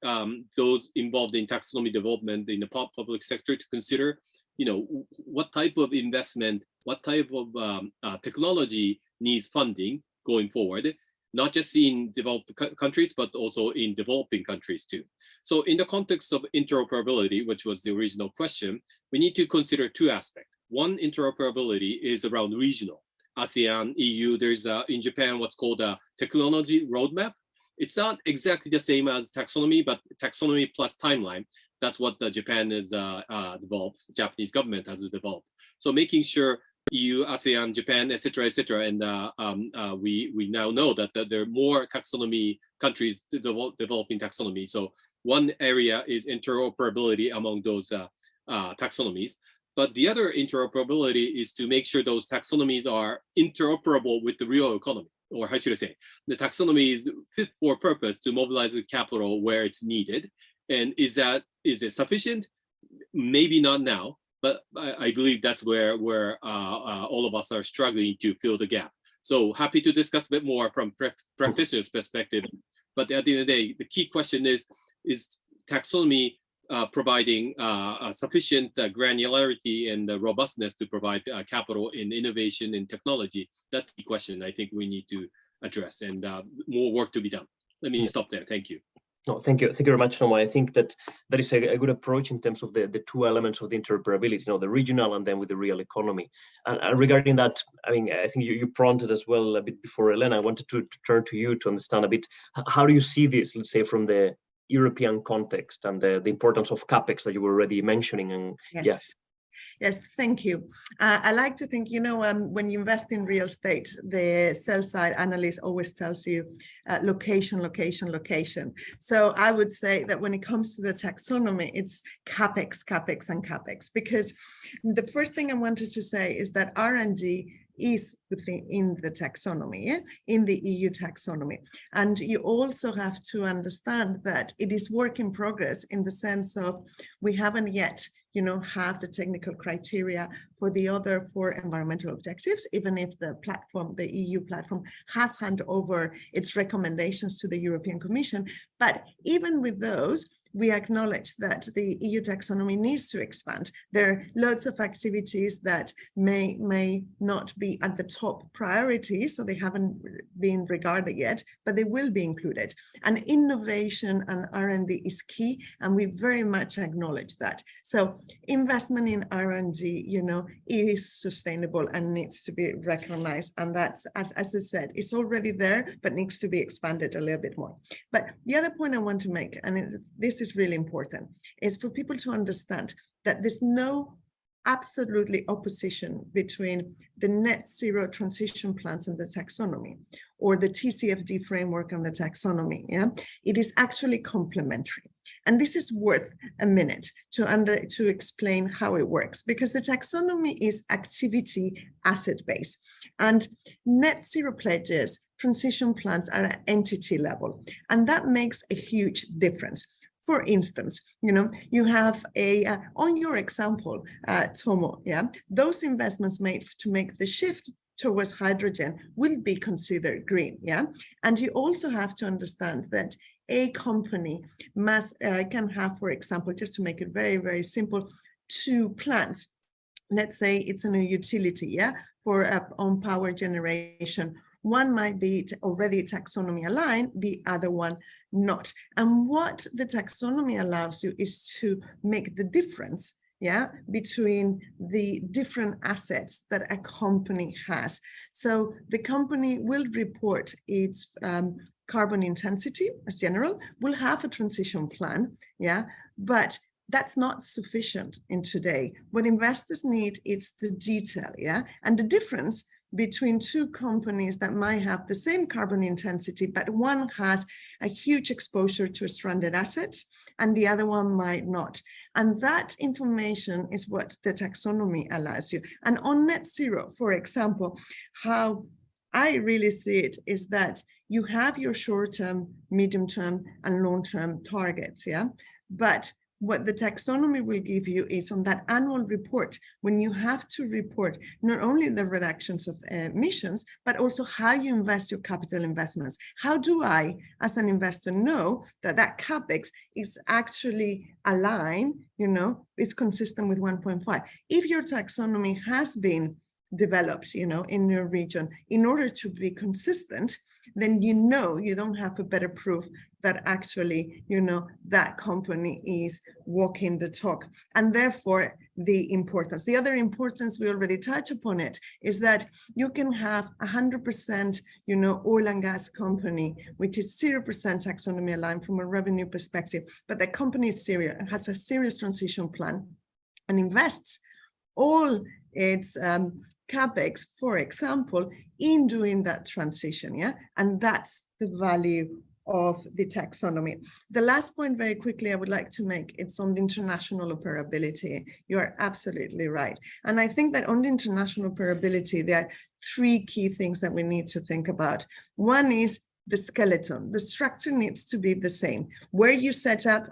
those involved in taxonomy development in the public sector to consider, what type of investment, what type of technology needs funding going forward, not just in developed countries, but also in developing countries too. So in the context of interoperability, which was the original question, we need to consider two aspects. One, interoperability is around regional. ASEAN, EU, there's in Japan what's called a technology roadmap. It's not exactly the same as taxonomy, but taxonomy plus timeline. That's what Japan has developed, the Japanese government has developed. So making sure EU, ASEAN, Japan, et cetera, and we now know that there are more taxonomy countries developing taxonomy. So one area is interoperability among those taxonomies. But the other interoperability is to make sure those taxonomies are interoperable with the real economy, or how should I say, the taxonomy is fit for purpose to mobilize the capital where it's needed. And is it sufficient? Maybe not now, but I believe that's where all of us are struggling to fill the gap. So happy to discuss a bit more from practitioner's perspective. But at the end of the day, the key question is taxonomy providing sufficient granularity and robustness to provide capital in innovation and technology? That's the question I think we need to address, and more work to be done. Let me stop there. Thank you. No, thank you very much, Noma. I think that is a good approach in terms of the two elements of the interoperability, the regional and then with the real economy. And regarding that, I mean, I think you prompted as well a bit before, Elena. I wanted to turn to you to understand a bit, how do you see this, let's say, from the European context and the importance of CapEx that you were already mentioning? And yes. Yeah. Yes, thank you. I like to think, when you invest in real estate, the sell side analyst always tells you location, location, location. So I would say that when it comes to the taxonomy, it's CapEx, CapEx, and CapEx, because the first thing I wanted to say is that R&D is within the taxonomy, in the EU taxonomy. And you also have to understand that it is work in progress in the sense of we haven't yet have the technical criteria for the other 4 environmental objectives, even if the platform, the EU platform, has handed over its recommendations to the European Commission. But even with those, we acknowledge that the EU taxonomy needs to expand. There are lots of activities that may not be at the top priority, so they haven't been regarded yet, but they will be included. And innovation and R&D is key, and we very much acknowledge that. So investment in R&D, is sustainable and needs to be recognized. And that's, as I said, it's already there, but needs to be expanded a little bit more. But the other point I want to make, and this is really important, is for people to understand that there's no absolutely opposition between the net zero transition plans and the taxonomy, or the TCFD framework and the taxonomy. It is actually complementary. And this is worth a minute to explain how it works, because the taxonomy is activity asset-based, and net zero pledges, transition plans are at entity level, and that makes a huge difference. For instance, you have on your example, Tomo, those investments made to make the shift towards hydrogen will be considered green, And you also have to understand that a company can have, for example, just to make it very, very simple, 2 plants. Let's say it's in a utility, for on power generation. One might be already taxonomy aligned, the other one not. And what the taxonomy allows you is to make the difference, between the different assets that a company has. So the company will report its carbon intensity as general, will have a transition plan, but that's not sufficient in today. What investors need is the detail, and the difference between 2 companies that might have the same carbon intensity, but one has a huge exposure to stranded assets and the other one might not. And that information is what the taxonomy allows you. And on net zero, for example, how I really see it is that you have your short-term, medium-term, and long-term targets, But what the taxonomy will give you is on that annual report, when you have to report not only the reductions of emissions, but also how you invest your capital investments. How do I, as an investor, know that that CapEx is actually aligned, it's consistent with 1.5? If your taxonomy has been developed, in your region in order to be consistent, then you don't have a better proof that actually, that company is walking the talk. And therefore, the other importance, we already touched upon it, is that you can have 100%, oil and gas company, which is 0% taxonomy aligned from a revenue perspective, but the company is serious and has a serious transition plan and invests all its CapEx, for example, in doing that transition, And that's the value of the taxonomy. The last point very quickly I would like to make, it's on the international operability. You are absolutely right. And I think that on the international operability, there are three key things that we need to think about. One is the skeleton. The structure needs to be the same. Where you set up,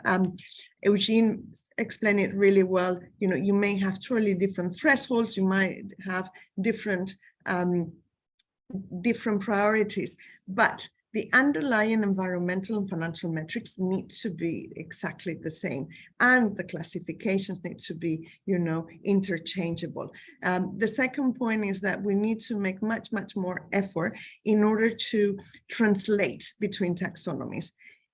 Eugene explained it really well, you know, you may have totally different thresholds, you might have different priorities, but the underlying environmental and financial metrics need to be exactly the same, and the classifications need to be, you know, interchangeable. The second point is that we need to make much more effort in order to translate between taxonomies.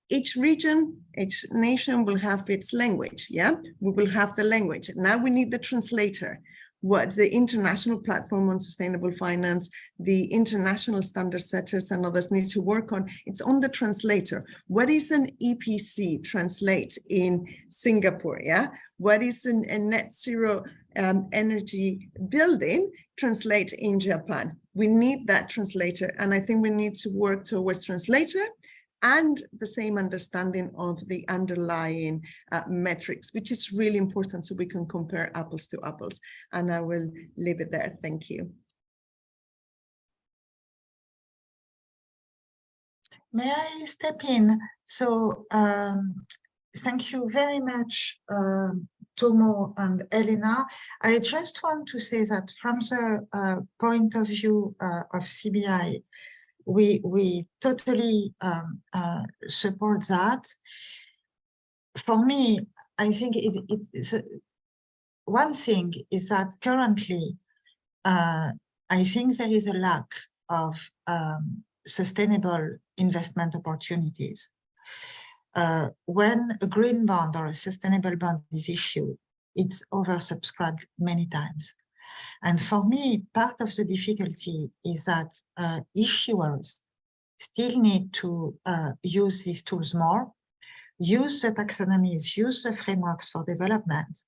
Each region, each nation will have its language, yeah? We will have the language. Now we need the translator. What the International Platform on Sustainable Finance, the international standard setters and others need to work on, it's on the translator. What is an EPC translate in Singapore, yeah? What is a net zero energy building translate in Japan? We need that translator, and I think we need to work towards translator and the same understanding of the underlying metrics, which is really important so we can compare apples to apples. And I will leave it there. Thank you. May I step in? So thank you very much, Tomo and Elena. I just want to say that from the point of view of CBI, we totally support that. For me, I think it's one thing is that currently, I think there is a lack of sustainable investment opportunities. When a green bond or a sustainable bond is issued, it's oversubscribed many times. And for me, part of the difficulty is that issuers still need to use these tools more, use the taxonomies, use the frameworks for development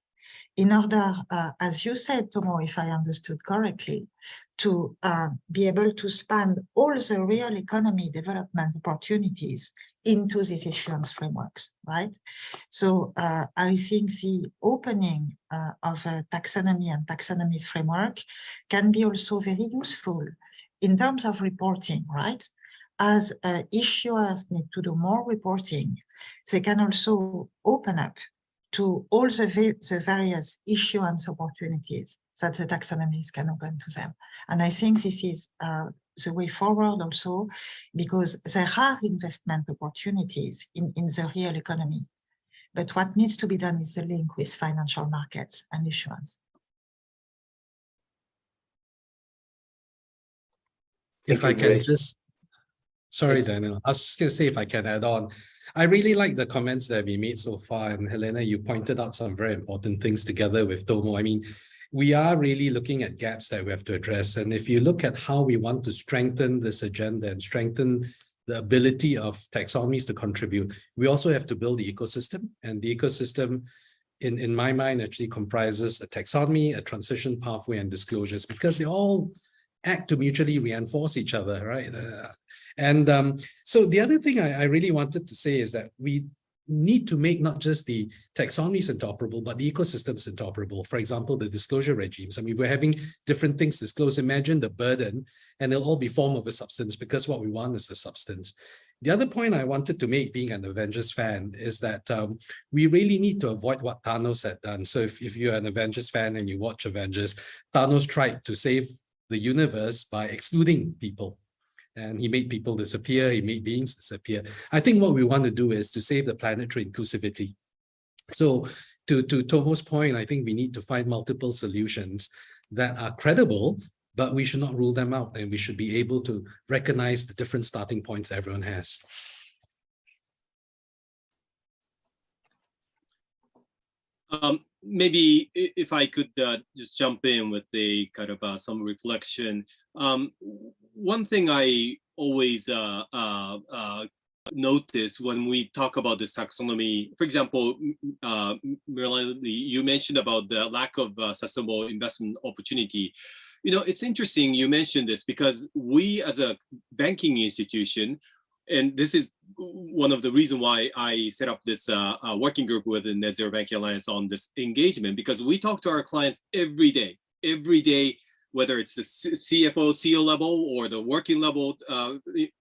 in order, as you said, Tomo, if I understood correctly, to be able to span all the real economy development opportunities into these issuance frameworks, right? So I think the opening of a taxonomy and taxonomies framework can be also very useful in terms of reporting, right? As issuers need to do more reporting, they can also open up to all the various issuance opportunities that the taxonomies can open to them. And I think this is the way forward also, because there are investment opportunities in the real economy. But what needs to be done is the link with financial markets and issuance. If I can just, sorry, Daniel, I was just going to say if I can add on. I really like the comments that we made so far. And Helena, you pointed out some very important things together with Tomo. I mean, we are really looking at gaps that we have to address. And if you look at how we want to strengthen this agenda and strengthen the ability of taxonomies to contribute, we also have to build the ecosystem. And the ecosystem, in my mind, actually comprises a taxonomy, a transition pathway, and disclosures, because they all act to mutually reinforce each other, right? So the other thing I really wanted to say is that we need to make not just the taxonomies interoperable, but the ecosystems interoperable. For example, the disclosure regimes. I mean, we're having different things disclosed. Imagine the burden, and they'll all be form over substance, because what we want is the substance. The other point I wanted to make, being an Avengers fan, is that we really need to avoid what Thanos had done. So if you're an Avengers fan and you watch Avengers, Thanos tried to save the universe by excluding people. And he made people disappear, he made beings disappear. I think what we want to do is to save the planet through inclusivity. So to Tomo's point, I think we need to find multiple solutions that are credible, but we should not rule them out, and we should be able to recognize the different starting points everyone has. Maybe if I could just jump in with a kind of some reflection. One thing I always notice when we talk about this taxonomy, for example, Marilyn, you mentioned about the lack of sustainable investment opportunity. You know, it's interesting you mentioned this, because we as a banking institution, And this is one of the reasons why I set up this working group with the Net Zero Banking Alliance on this engagement, because we talk to our clients every day, whether it's the CFO, CEO level or the working level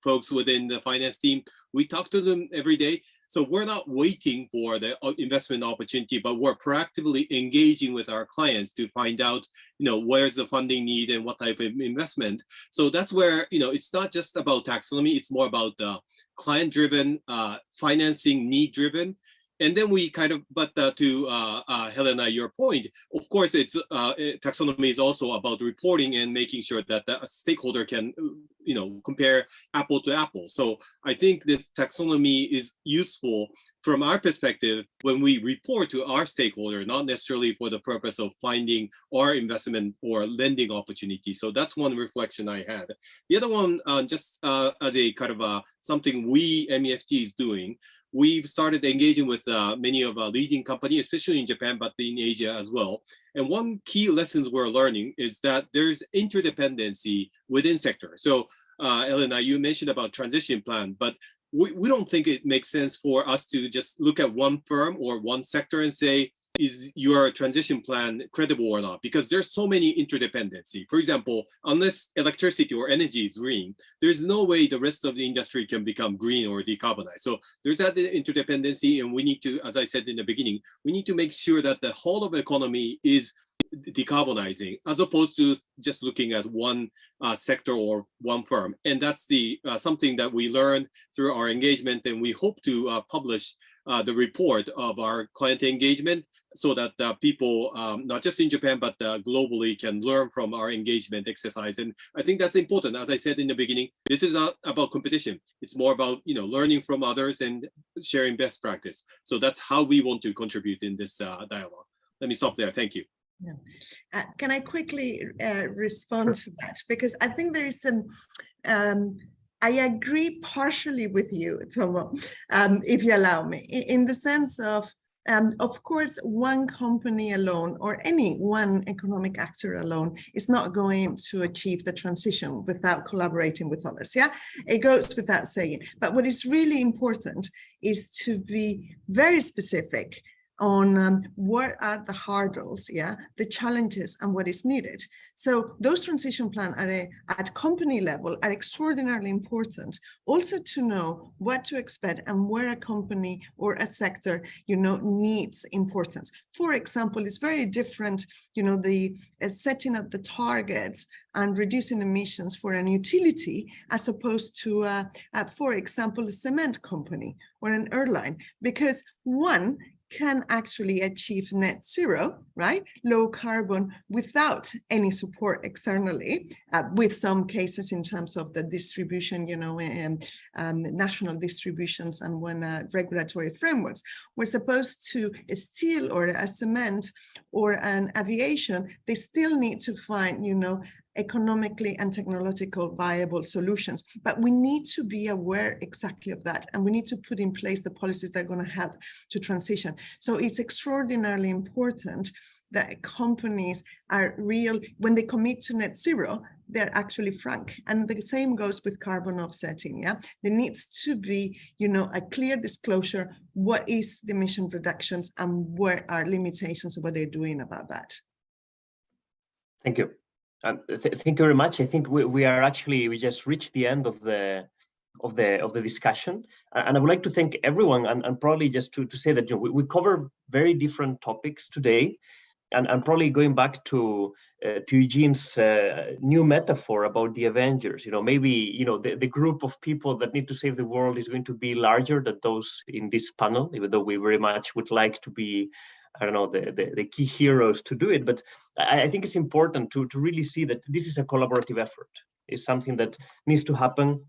folks within the finance team. We talk to them every day. So we're not waiting for the investment opportunity, but we're proactively engaging with our clients to find out, where's the funding need and what type of investment. So that's where, it's not just about taxonomy, it's more about client-driven, financing need-driven. And then we kind of, but to Helena, your point, of course, it's taxonomy is also about reporting and making sure that the stakeholder can, compare apple to apple. So I think this taxonomy is useful from our perspective when we report to our stakeholder, not necessarily for the purpose of finding our investment or lending opportunity. So that's one reflection I had. The other one, just as a kind of something we MUFG is doing, we've started engaging with many of our leading companies, especially in Japan, but in Asia as well. And one key lessons we're learning is that there's interdependency within sector. So Elena, you mentioned about transition plan, but we don't think it makes sense for us to just look at one firm or one sector and say, is your transition plan credible or not? Because there's so many interdependency. For example, unless electricity or energy is green, there's no way the rest of the industry can become green or decarbonize. So there's that interdependency, and we need to, as I said in the beginning, we need to make sure that the whole of the economy is decarbonizing, as opposed to just looking at one sector or one firm. And that's the something that we learned through our engagement, and we hope to publish the report of our client engagement, so that people, not just in Japan, but globally can learn from our engagement exercise. And I think that's important. As I said in the beginning, this is not about competition. It's more about, learning from others and sharing best practice. So that's how we want to contribute in this dialogue. Let me stop there. Thank you. Yeah. Can I quickly respond to that? Because I think there is some, I agree partially with you, Tomo, if you allow me, in the sense of course, one company alone or any one economic actor alone is not going to achieve the transition without collaborating with others. Yeah, it goes without saying. But what is really important is to be very specific on what are the hurdles, the challenges, and what is needed. So those transition plans at company level are extraordinarily important, also to know what to expect and where a company or a sector, needs importance. For example, it's very different, the setting up the targets and reducing emissions for an utility as opposed to, for example, a cement company or an airline, because one can actually achieve net zero, right? Low carbon without any support externally, with some cases in terms of the distribution, national distributions and when regulatory frameworks. We're supposed to steel or a cement or an aviation, they still need to find, economically and technological viable solutions. But we need to be aware exactly of that. And we need to put in place the policies that are going to help to transition. So it's extraordinarily important that companies are real, when they commit to net zero, they're actually frank. And the same goes with carbon offsetting. Yeah, there needs to be, a clear disclosure. What is the emission reductions and what are limitations of what they're doing about that? Thank you. Thank you very much. I think we just reached the end of the discussion, and I would like to thank everyone, and probably just to say that we cover very different topics today, and probably going back to Eugene's new metaphor about the Avengers. Maybe the group of people that need to save the world is going to be larger than those in this panel, even though we very much would like to be, I don't know, the key heroes to do it. But I think it's important to really see that this is a collaborative effort. It's something that needs to happen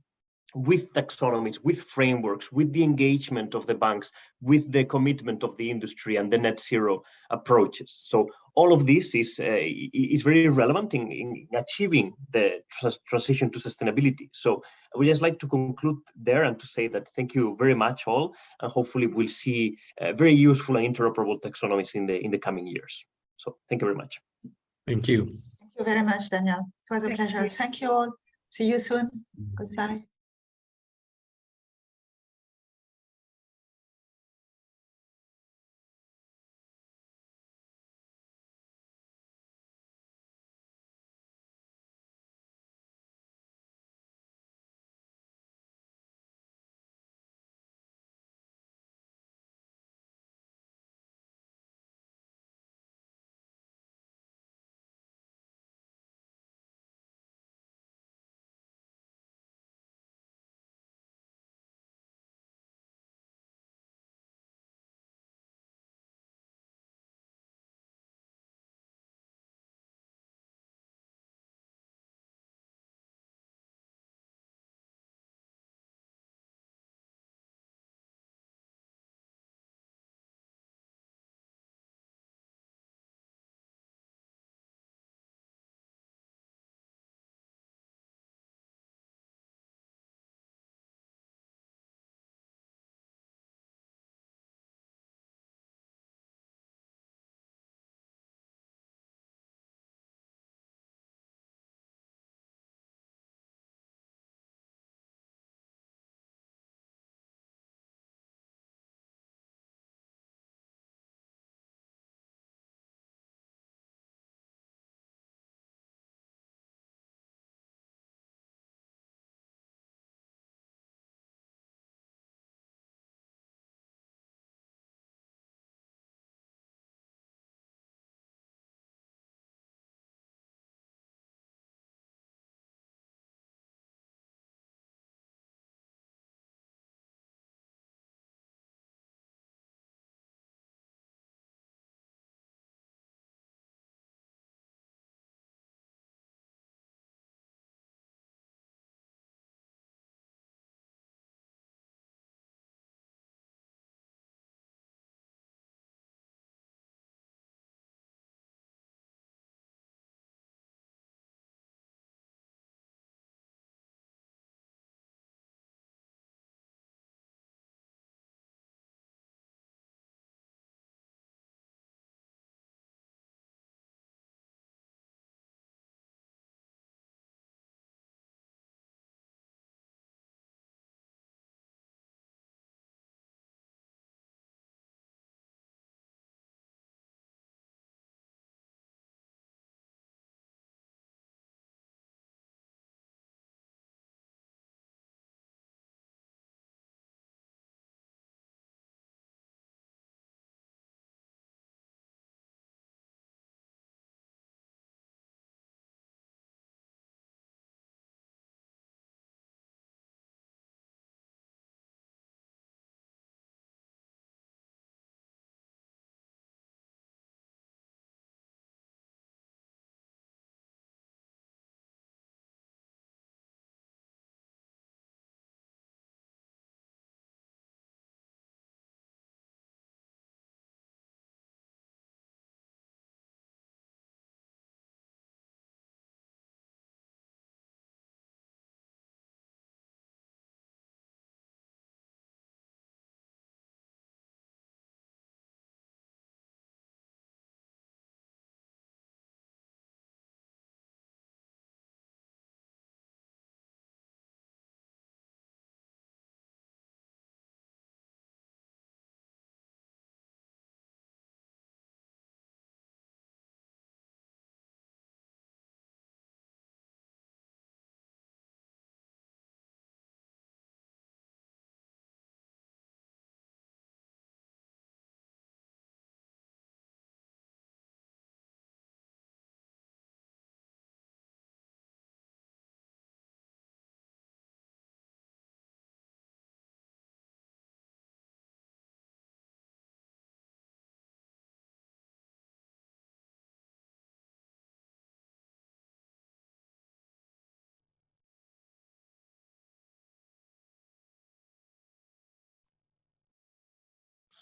with taxonomies, with frameworks, with the engagement of the banks, with the commitment of the industry and the net zero approaches. So all of this is very relevant in achieving the transition to sustainability. So I would just like to conclude there and to say that thank you very much all, and hopefully we'll see very useful and interoperable taxonomies in the coming years. So thank you very much. Thank you. Thank you very much, Daniel. It was a pleasure. Thank you all. See you soon. Goodbye.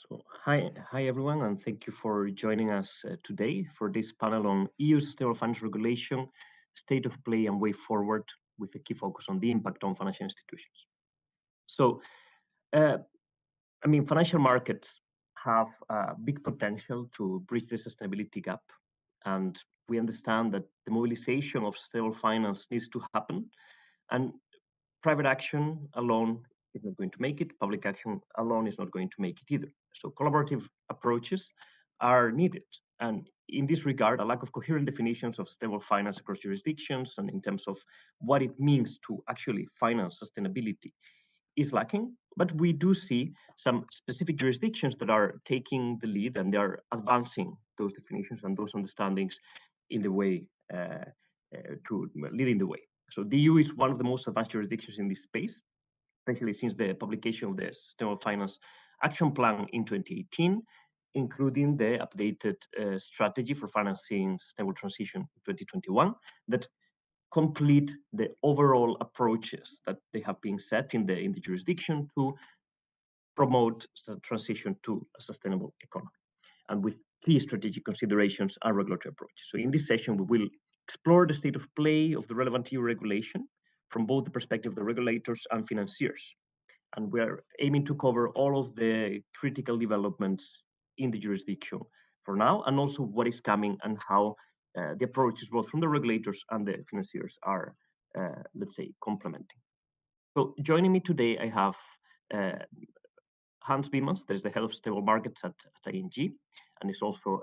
So, hi everyone, and thank you for joining us today for this panel on EU sustainable finance regulation, state of play and way forward, with a key focus on the impact on financial institutions. So, I mean, financial markets have big potential to bridge the sustainability gap, and we understand that the mobilization of sustainable finance needs to happen, and private action alone is not going to make it. Public action alone is not going to make it either. So collaborative approaches are needed. And in this regard, a lack of coherent definitions of sustainable finance across jurisdictions and in terms of what it means to actually finance sustainability is lacking. But we do see some specific jurisdictions that are taking the lead, and they are advancing those definitions and those understandings in the way to leading the way. So the EU is one of the most advanced jurisdictions in this space, especially since the publication of the Sustainable Finance Action Plan in 2018, including the updated strategy for financing sustainable transition in 2021, that complete the overall approaches that they have been set in the jurisdiction to promote the transition to a sustainable economy, and with key strategic considerations and regulatory approaches. So in this session, we will explore the state of play of the relevant EU regulation from both the perspective of the regulators and financiers. And we are aiming to cover all of the critical developments in the jurisdiction for now, and also what is coming and how the approaches both from the regulators and the financiers are, let's say, complementing. So joining me today, I have Hans Biemans, that is the head of stable markets at ING, and is also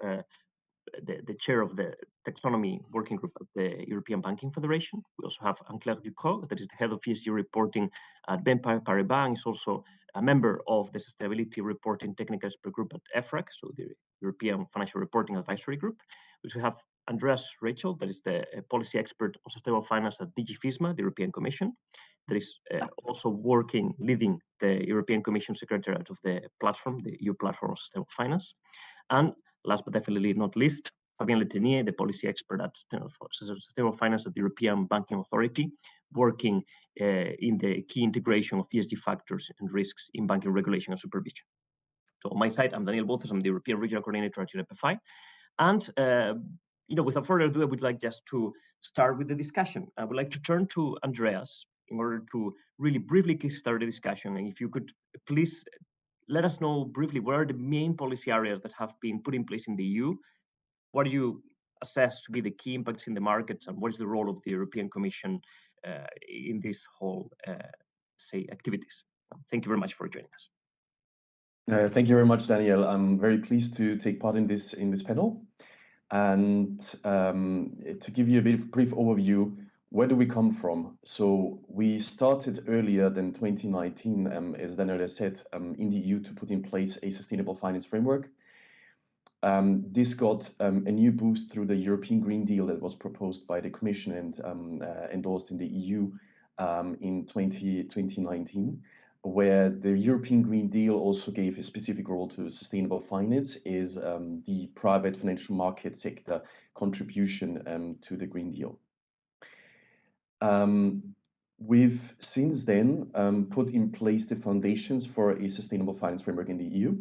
the chair of the taxonomy working group at the European Banking Federation. We also have Anne-Claire Ducrot, that is the head of ESG reporting at BNP Paribas, and is also a member of the sustainability reporting technical expert group at EFRAG, so the European Financial Reporting Advisory Group. We have Andreas Rachel, that is the policy expert on sustainable finance at DG FISMA, the European Commission, that is also leading the European Commission Secretariat of the platform, the EU Platform on Sustainable Finance. And last but definitely not least, Fabien Letenier, the policy expert at sustainable finance at the European Banking Authority, working in the key integration of ESG factors and risks in banking regulation and supervision. So on my side, I'm Daniel Boces, I'm the European Regional Coordinator at UNEP. And without further ado, I would like just to start with the discussion. I would like to turn to Andreas in order to really briefly kickstart the discussion. And if you could please let us know briefly what are the main policy areas that have been put in place in the EU. What do you assess to be the key impacts in the markets, and what is the role of the European Commission in this whole, say, activities? Thank you very much for joining us. Thank you very much, Daniel. I'm very pleased to take part in this panel. And to give you a bit of brief overview, where do we come from? So we started earlier than 2019, as Daniel has said, in the EU to put in place a sustainable finance framework. This got a new boost through the European Green Deal that was proposed by the Commission and endorsed in the EU in 2019, where the European Green Deal also gave a specific role to sustainable finance, is the private financial market sector contribution to the Green Deal. We've since then put in place the foundations for a sustainable finance framework in the EU.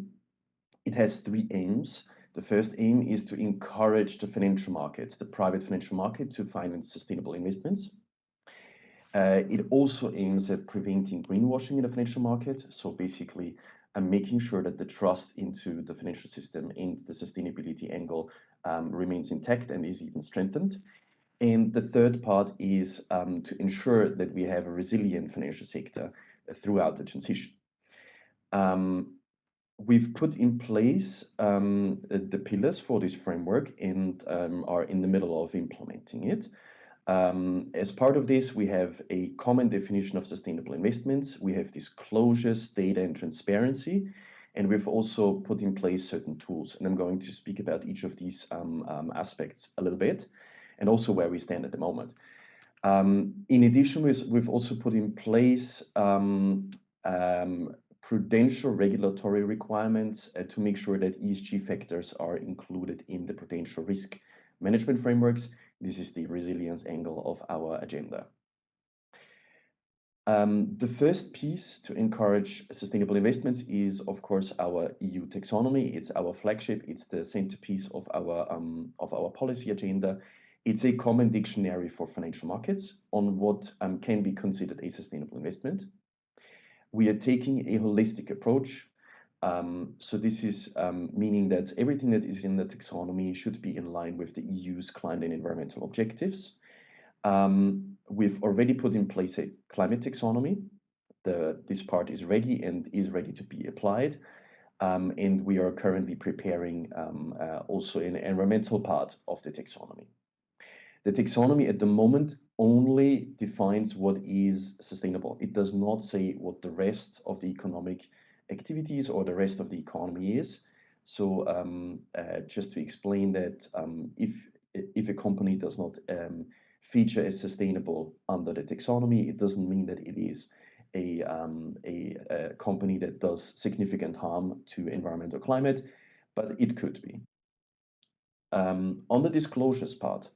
It has three aims. The first aim is to encourage the financial markets, the private financial market, to finance sustainable investments. It also aims at preventing greenwashing in the financial market. So basically, making sure that the trust into the financial system and the sustainability angle remains intact and is even strengthened. And the third part is to ensure that we have a resilient financial sector throughout the transition. We've put in place the pillars for this framework and are in the middle of implementing it. As part of this, we have a common definition of sustainable investments. We have disclosures, data, and transparency. And we've also put in place certain tools. And I'm going to speak about each of these aspects a little bit, and also where we stand at the moment. In addition, we've also put in place prudential regulatory requirements to make sure that ESG factors are included in the prudential risk management frameworks. This is the resilience angle of our agenda. The first piece to encourage sustainable investments is, of course, our EU taxonomy. It's our flagship. It's the centerpiece of our policy agenda. It's a common dictionary for financial markets on what can be considered a sustainable investment. We are taking a holistic approach. So this is meaning that everything that is in the taxonomy should be in line with the EU's climate and environmental objectives. We've already put in place a climate taxonomy. This part is ready and is ready to be applied. And we are currently preparing also an environmental part of the taxonomy. The taxonomy at the moment only defines what is sustainable. It does not say what the rest of the economic activities or the rest of the economy is. So just to explain that if a company does not feature as sustainable under the taxonomy, it doesn't mean that it is a company that does significant harm to environment or climate, but it could be. On the disclosures part,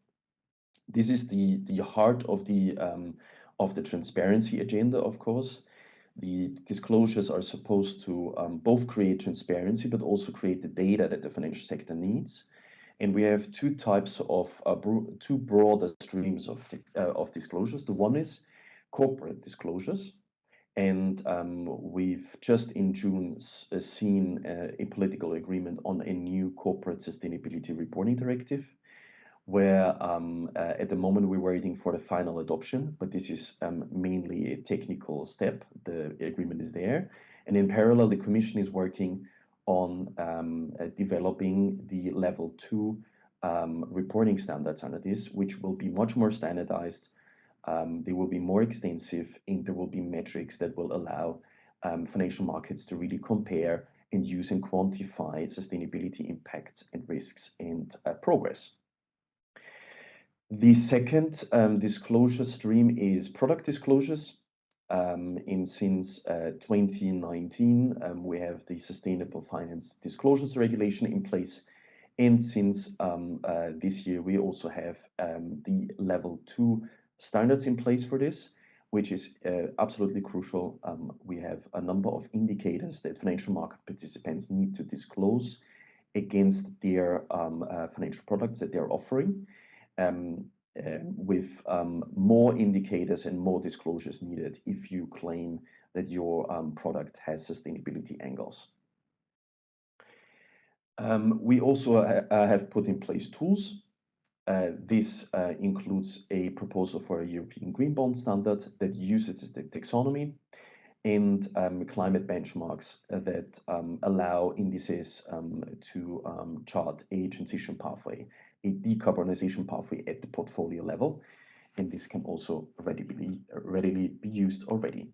this is the heart of the transparency agenda, of course. The disclosures are supposed to both create transparency, but also create the data that the financial sector needs. And we have two types of two broader streams of disclosures. The one is corporate disclosures, and we've just in June seen a political agreement on a new corporate sustainability reporting directive, where at the moment we're waiting for the final adoption, but this is mainly a technical step. The agreement is there. And in parallel, the Commission is working on developing the level 2 reporting standards under this, which will be much more standardized. They will be more extensive, and there will be metrics that will allow financial markets to really compare and use and quantify sustainability impacts and risks and progress. The second disclosure stream is product disclosures. And since 2019, we have the Sustainable Finance Disclosures Regulation in place. And since this year, we also have the level 2 standards in place for this, which is absolutely crucial. We have a number of indicators that financial market participants need to disclose against their financial products that they're offering. With more indicators and more disclosures needed if you claim that your product has sustainability angles. We also have put in place tools. This includes a proposal for a European Green Bond standard that uses the taxonomy and climate benchmarks that allow indices to chart a transition pathway, a decarbonization pathway at the portfolio level. And this can also readily be used already.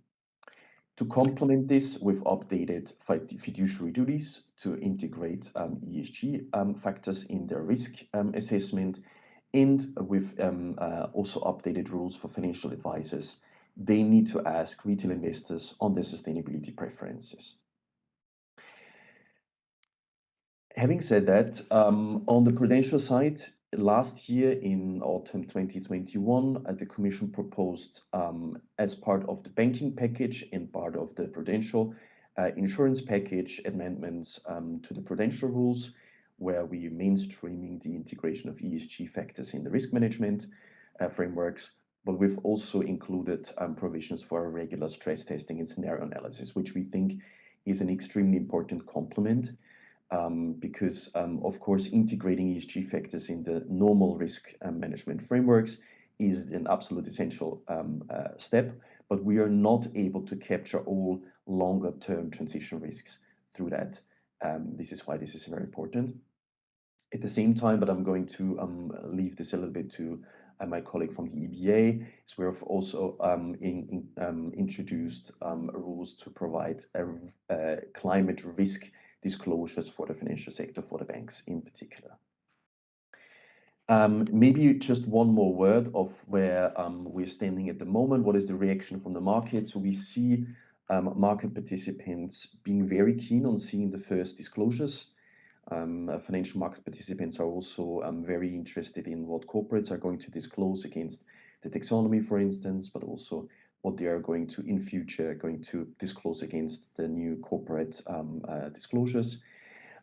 To complement this, we've updated fiduciary duties to integrate ESG factors in their risk assessment. And we've also updated rules for financial advisors. They need to ask retail investors on their sustainability preferences. Having said that, on the prudential side, last year in autumn 2021, the Commission proposed as part of the banking package and part of the prudential insurance package amendments to the prudential rules, where we mainstreaming the integration of ESG factors in the risk management frameworks. But we've also included provisions for a regular stress testing and scenario analysis, which we think is an extremely important complement because, of course, integrating ESG factors in the normal risk management frameworks is an absolute essential step, but we are not able to capture all longer-term transition risks through that. This is why this is very important. At the same time, but I'm going to leave this a little bit to my colleague from the EBA, is we have also introduced rules to provide climate risk disclosures for the financial sector, for the banks in particular. Maybe just one more word of where we're standing at the moment. What is the reaction from the market? So we see market participants being very keen on seeing the first disclosures. Financial market participants are also very interested in what corporates are going to disclose against the taxonomy, for instance, but also what they are going to in future disclose against the new corporate disclosures.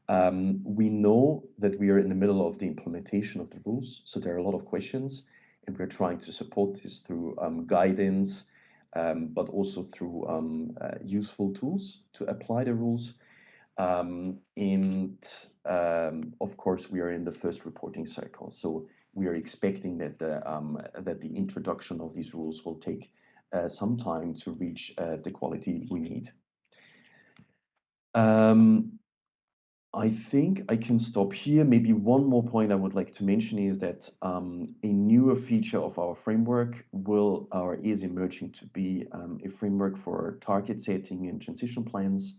We know that we are in the middle of the implementation of the rules, so there are a lot of questions, and we're trying to support this through guidance, but also through useful tools to apply the rules. Of course, we are in the first reporting cycle, so we are expecting that the introduction of these rules will take some time to reach the quality we need. I think I can stop here. Maybe one more point I would like to mention is that a newer feature of our framework is emerging to be a framework for target setting and transition plans.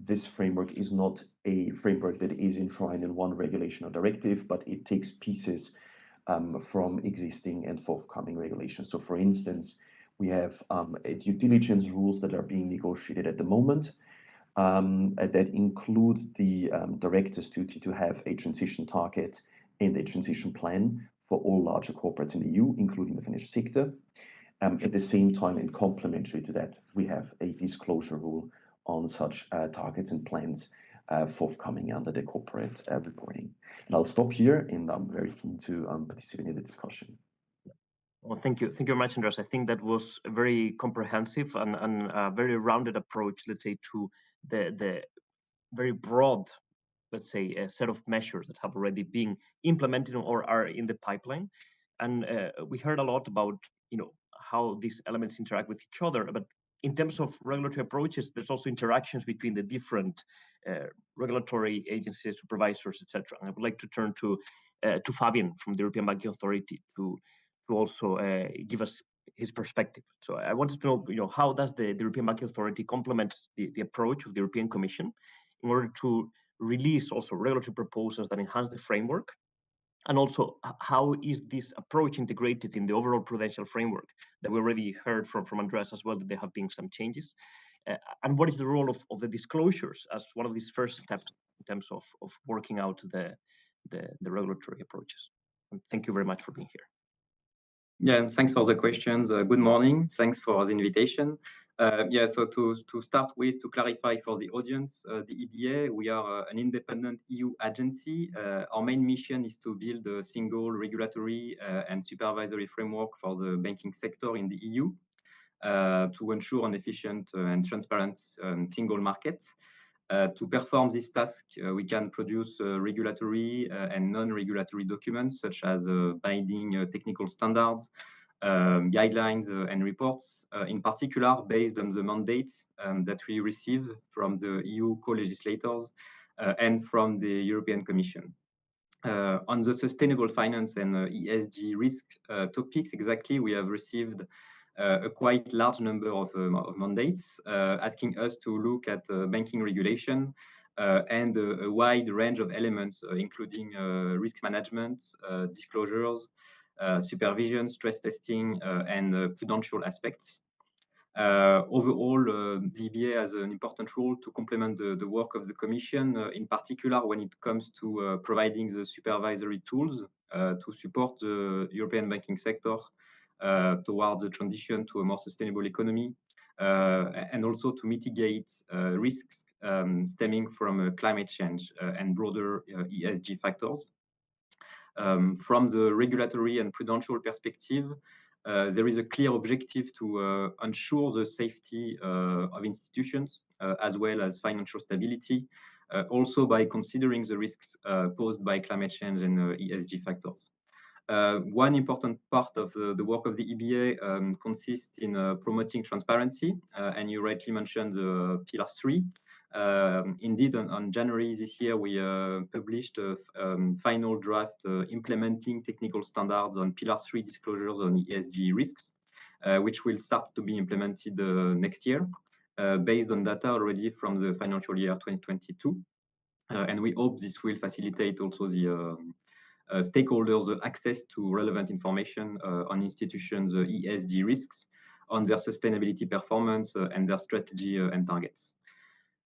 This framework is not a framework that is enshrined in one regulation or directive, but it takes pieces from existing and forthcoming regulations. So for instance, we have due diligence rules that are being negotiated at the moment that include the director's duty to have a transition target and a transition plan for all larger corporates in the EU, including the financial sector. At the same time, and complementary to that, we have a disclosure rule on such targets and plans forthcoming under the corporate reporting. And I'll stop here, and I'm very keen to participate in the discussion. Well, thank you very much, Andreas. I think that was a very comprehensive and a very rounded approach, let's say, to the very broad, let's say, a set of measures that have already been implemented or are in the pipeline. And we heard a lot about, how these elements interact with each other. But in terms of regulatory approaches, there's also interactions between the different regulatory agencies, supervisors, etc. And I would like to turn to Fabian from the European Banking Authority to also give us his perspective. So I wanted to know, how does the European Banking Authority complement the approach of the European Commission in order to release also regulatory proposals that enhance the framework? And also, how is this approach integrated in the overall prudential framework that we already heard from Andreas as well, that there have been some changes? And what is the role of the disclosures as one of these first steps in terms of working out the regulatory approaches? And thank you very much for being here. Yeah, thanks for the questions. Good morning. Thanks for the invitation. So to start with, to clarify for the audience, the EBA, we are an independent EU agency. Our main mission is to build a single regulatory and supervisory framework for the banking sector in the EU to ensure an efficient and transparent single market. To perform this task, we can produce regulatory and non-regulatory documents such as binding technical standards, guidelines and reports, in particular based on the mandates that we receive from the EU co-legislators and from the European Commission. On the sustainable finance and ESG risks topics, exactly, we have received a quite large number of mandates asking us to look at banking regulation and a wide range of elements, including risk management, disclosures, supervision, stress testing, and prudential aspects. Overall, the EBA has an important role to complement the work of the Commission, in particular when it comes to providing the supervisory tools to support the European banking sector towards the transition to a more sustainable economy, and also to mitigate risks stemming from climate change and broader ESG factors. From the regulatory and prudential perspective, there is a clear objective to ensure the safety of institutions as well as financial stability, also by considering the risks posed by climate change and ESG factors. One important part of the work of the EBA consists in promoting transparency, and you rightly mentioned the Pillar 3. Indeed, on January this year, we published a final draft implementing technical standards on Pillar 3 disclosures on ESG risks, which will start to be implemented next year, based on data already from the financial year 2022. And we hope this will facilitate also the stakeholders access to relevant information on institutions' ESG risks, on their sustainability performance, and their strategy and targets.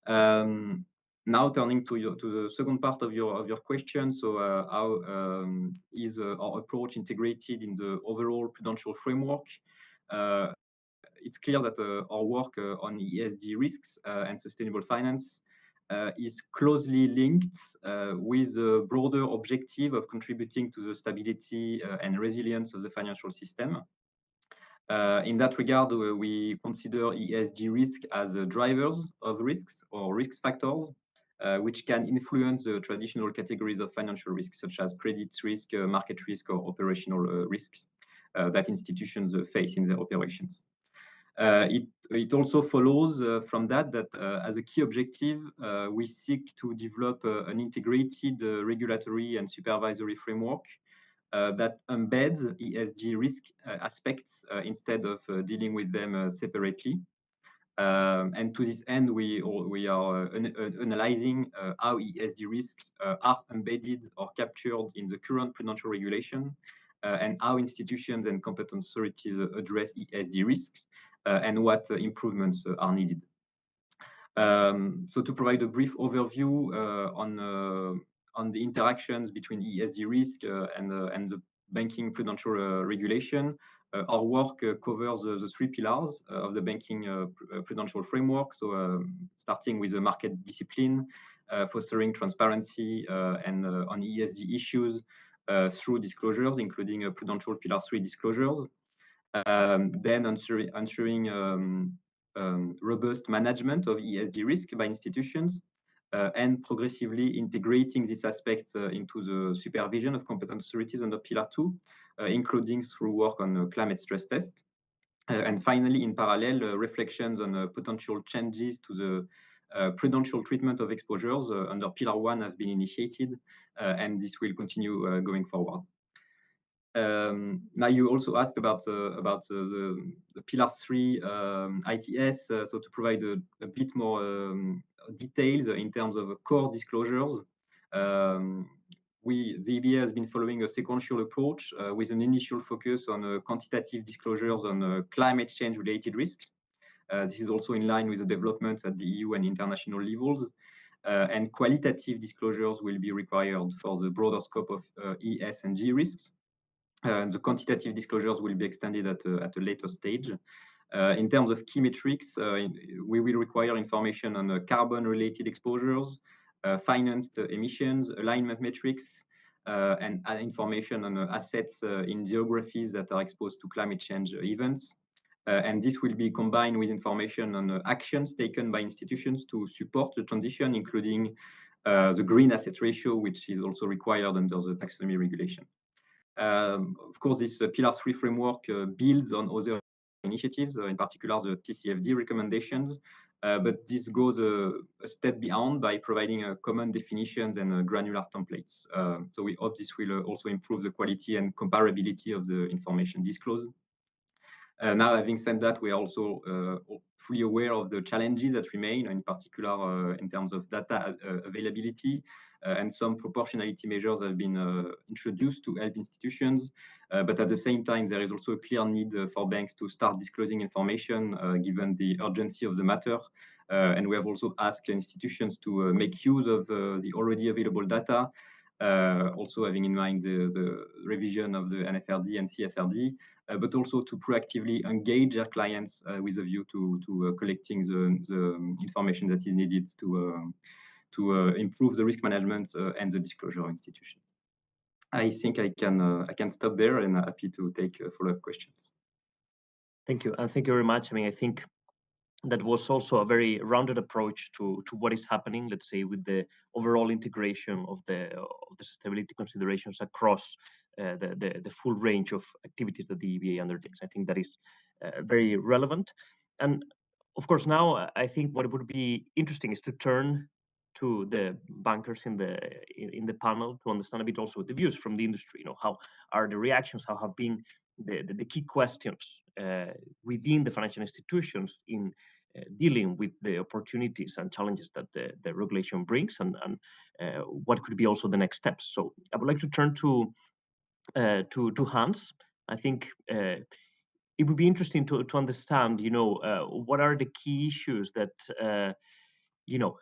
Now turning to the second part of your question, so how is our approach integrated in the overall prudential framework? it's clear that our work on ESG risks and sustainable finance is closely linked with a broader objective of contributing to the stability and resilience of the financial system. In that regard, we consider ESG risk as drivers of risks or risk factors, which can influence the traditional categories of financial risks, such as credit risk, market risk, or operational risks that institutions face in their operations. It also follows from that as a key objective, we seek to develop an integrated regulatory and supervisory framework that embeds ESG risk aspects instead of dealing with them separately. And to this end, we are analyzing how ESG risks are embedded or captured in the current prudential regulation, and how institutions and competent authorities address ESG risks, and what improvements are needed. So to provide a brief overview on the interactions between ESG risk and the banking prudential regulation, our work covers the three pillars of the banking prudential framework. So starting with the market discipline, fostering transparency and on ESG issues through disclosures, including prudential pillar 3 disclosures. Then ensuring robust management of ESG risk by institutions, and progressively integrating these aspects into the supervision of competent authorities under Pillar 2, including through work on climate stress test. And finally, in parallel, reflections on potential changes to the prudential treatment of exposures under Pillar 1 have been initiated, and this will continue going forward. Now you also asked about the Pillar 3 ITS, so to provide a bit more details in terms of core disclosures. The EBA has been following a sequential approach with an initial focus on quantitative disclosures on climate change related risks. This is also in line with the developments at the EU and international levels. And qualitative disclosures will be required for the broader scope of ES and G risks. The quantitative disclosures will be extended at a later stage. In terms of key metrics, we will require information on carbon-related exposures, financed emissions, alignment metrics, and information on assets in geographies that are exposed to climate change events. And this will be combined with information on actions taken by institutions to support the transition, including the green asset ratio, which is also required under the taxonomy regulation. Of course, this Pillar 3 framework builds on other initiatives, in particular the TCFD recommendations, but this goes a step beyond by providing common definitions and granular templates. So we hope this will also improve the quality and comparability of the information disclosed. Now, having said that, we are also fully aware of the challenges that remain, in particular in terms of data availability, and some proportionality measures have been introduced to help institutions. But at the same time, there is also a clear need for banks to start disclosing information given the urgency of the matter. And we have also asked institutions to make use of the already available data, also having in mind the revision of the NFRD and CSRD, but also to proactively engage their clients with a view to collecting the information that is needed to improve the risk management and the disclosure of institutions. I think I can stop there, and I'm happy to take follow-up questions. Thank you, and thank you very much. I mean, I think that was also a very rounded approach to what is happening, let's say, with the overall integration of the sustainability considerations across the full range of activities that the EBA undertakes. I think that is very relevant. And of course, now I think what would be interesting is to turn to the bankers in the panel to understand a bit also the views from the industry. You know, how are the reactions? How have been the key questions within the financial institutions in dealing with the opportunities and challenges that the regulation brings, and what could be also the next steps. So I would like to turn to Hans. I think it would be interesting to understand, you know, what are the key issues that you know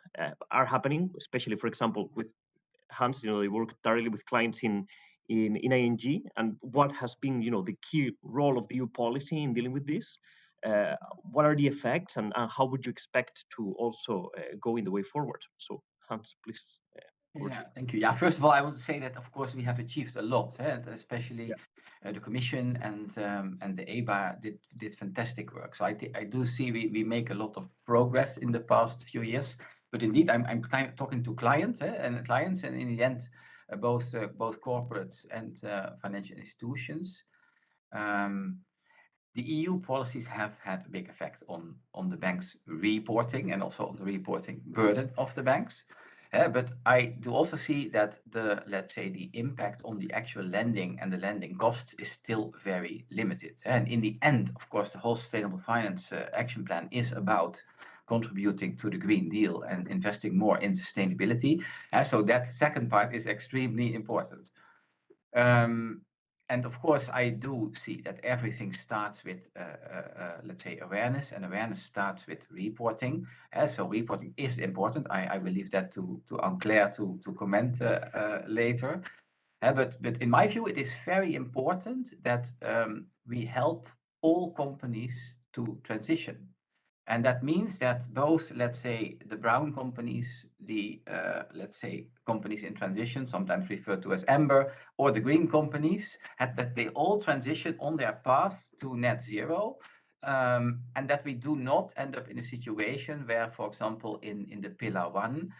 are happening, especially, for example, with Hans. You know, they work directly with clients in in ING, and what has been, the key role of the EU policy in dealing with this? What are the effects, and how would you expect to also go in the way forward? So, Hans, please. Yeah, thank you. Yeah, first of all, I want to say that of course we have achieved a lot, and especially the Commission and the EBA did fantastic work. So I do see we make a lot of progress in the past few years. But indeed, I'm talking to clients, and in the end, both corporates and financial institutions. The EU policies have had a big effect on the banks' reporting and also on the reporting burden of the banks. But I do also see that let's say, the impact on the actual lending and the lending costs is still very limited. And in the end, of course, the whole Sustainable Finance Action Plan is about contributing to the Green Deal and investing more in sustainability. So that second part is extremely important. And of course, I do see that everything starts with, let's say, awareness, and awareness starts with reporting. So reporting is important. I will leave that to Anne-Claire to comment later. But in my view, it is very important that we help all companies to transition. And that means that both, let's say, the brown companies, the, let's say, companies in transition, sometimes referred to as amber, or the green companies, that they all transition on their path to net zero. And that we do not end up in a situation where, for example, in the Pillar 1,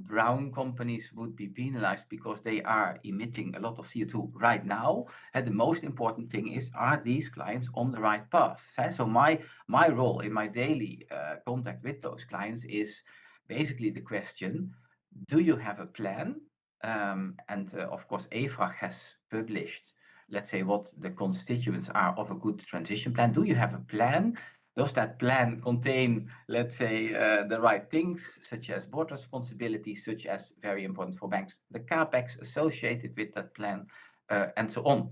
brown companies would be penalized because they are emitting a lot of CO2 right now. And the most important thing is, are these clients on the right path? So my role in my daily contact with those clients is basically the question, do you have a plan? And of course, EFRAG has published, let's say, what the constituents are of a good transition plan. Do you have a plan? Does that plan contain, let's say, the right things, such as board responsibilities, such as, very important for banks, the CAPEX associated with that plan, and so on.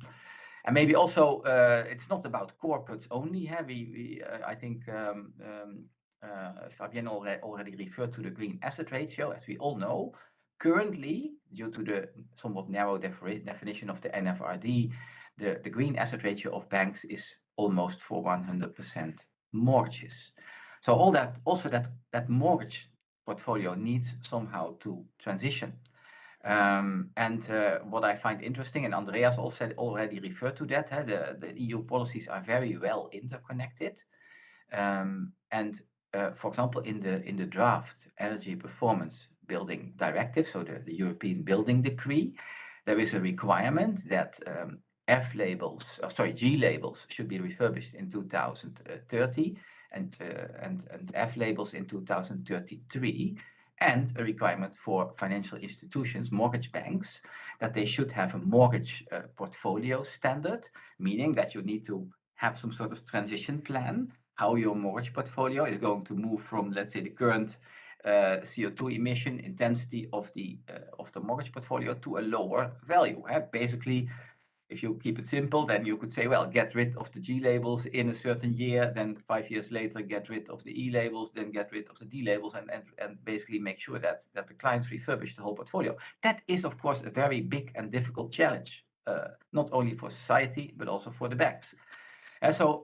And maybe also, it's not about corporates only. I think Fabienne already referred to the green asset ratio. As we all know, currently, due to the somewhat narrow definition of the NFRD, the green asset ratio of banks is almost for 100% mortgages. So all that, also that mortgage portfolio needs somehow to transition. And what I find interesting, and Andreas also already referred to that, the EU policies are very well interconnected. And for example, in the draft Energy Performance Building Directive, so the European Building Decree, there is a requirement that G labels should be refurbished in 2030 and F labels in 2033, and a requirement for financial institutions, mortgage banks, that they should have a mortgage portfolio standard, meaning that you need to have some sort of transition plan, how your mortgage portfolio is going to move from, let's say, the current CO2 emission intensity of the mortgage portfolio to a lower value. Basically, if you keep it simple, then you could say, well, get rid of the G labels in a certain year, then 5 years later, get rid of the E labels, then get rid of the D labels, and basically make sure that the clients refurbish the whole portfolio. That is, of course, a very big and difficult challenge, not only for society, but also for the banks. And so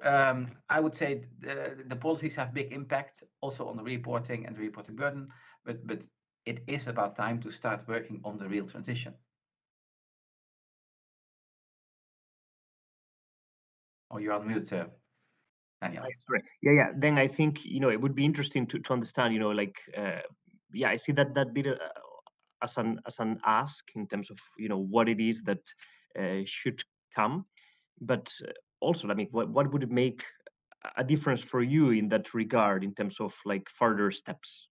I would say the policies have big impact also on the reporting and the reporting burden, but it is about time to start working on the real transition. Oh, you're on mute, Daniel. Sorry. Yeah. Then I think, it would be interesting to understand, I see that bit as an ask in terms of, what it is that should come. But also, I mean, what would make a difference for you in that regard in terms of like further steps?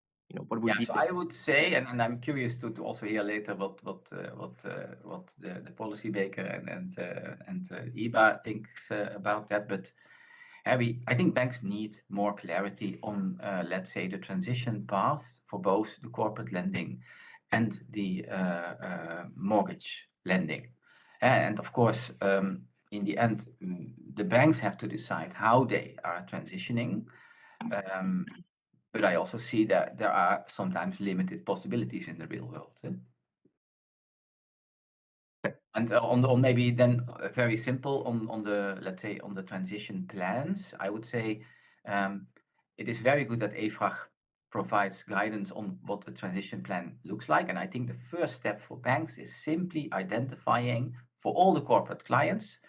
What would be? So I would say, and I'm curious to also hear later what the policy maker and EBA thinks about that. But I think banks need more clarity on, let's say, the transition path for both the corporate lending and the mortgage lending. And of course, in the end, the banks have to decide how they are transitioning. But I also see that there are sometimes limited possibilities in the real world. And on maybe then very simple on the, let's say, on the transition plans, I would say it is very good that AFRAG provides guidance on what the transition plan looks like. And I think the first step for banks is simply identifying for all the corporate clients,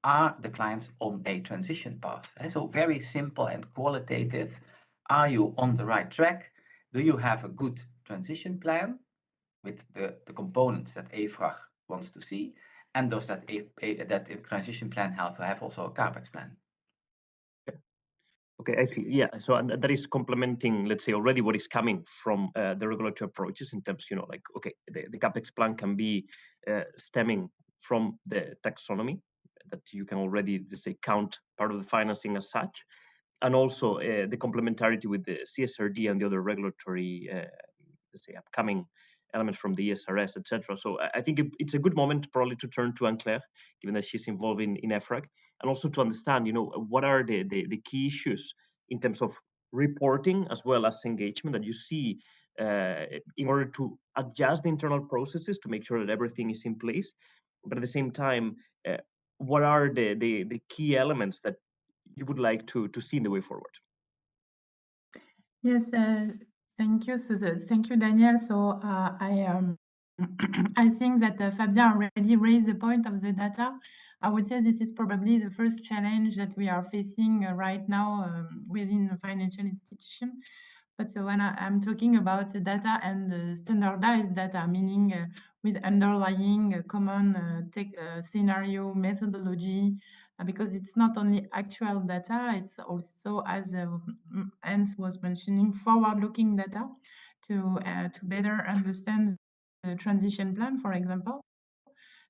are the clients on a transition path? So very simple and qualitative. Are you on the right track? Do you have a good transition plan with the components that AFRAG wants to see? And does that transition plan have also a CAPEX plan? Okay, I see. Yeah, so and that is complementing, let's say, already what is coming from the regulatory approaches in terms, like, okay, the CAPEX plan can be stemming from the taxonomy that you can already, let's say, count part of the financing as such, and also the complementarity with the CSRD and the other regulatory, let's say, upcoming elements from the ESRS, etc. So I think it's a good moment probably to turn to Anne-Claire, given that she's involved in AFRAG, and also to understand, what are the key issues in terms of reporting as well as engagement that you see in order to adjust the internal processes to make sure that everything is in place. But at the same time, what are the key elements that you would like to see in the way forward? Yes, thank you, thank you, Daniel. So I think that Fabien already raised the point of the data. I would say this is probably the first challenge that we are facing right now within a financial institution. But when I'm talking about the data and standardized data, meaning with underlying common scenario methodology, because it's not only actual data, it's also, as Hans was mentioning, forward-looking data to better understand the transition plan, for example.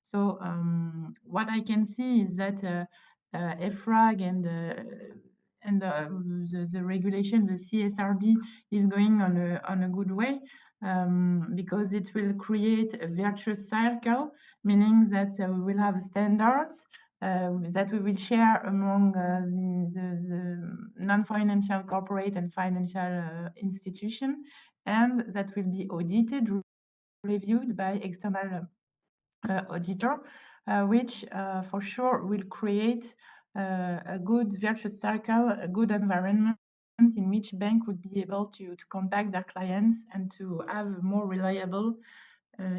So what I can see is that AFRAG and the regulation, the CSRD, is going on a good way because it will create a virtuous cycle, meaning that we will have standards that we will share among the non-financial corporate and financial institution, and that will be audited, reviewed by external auditor, which for sure will create a good virtuous cycle, a good environment in which bank would be able to contact their clients and to have more reliable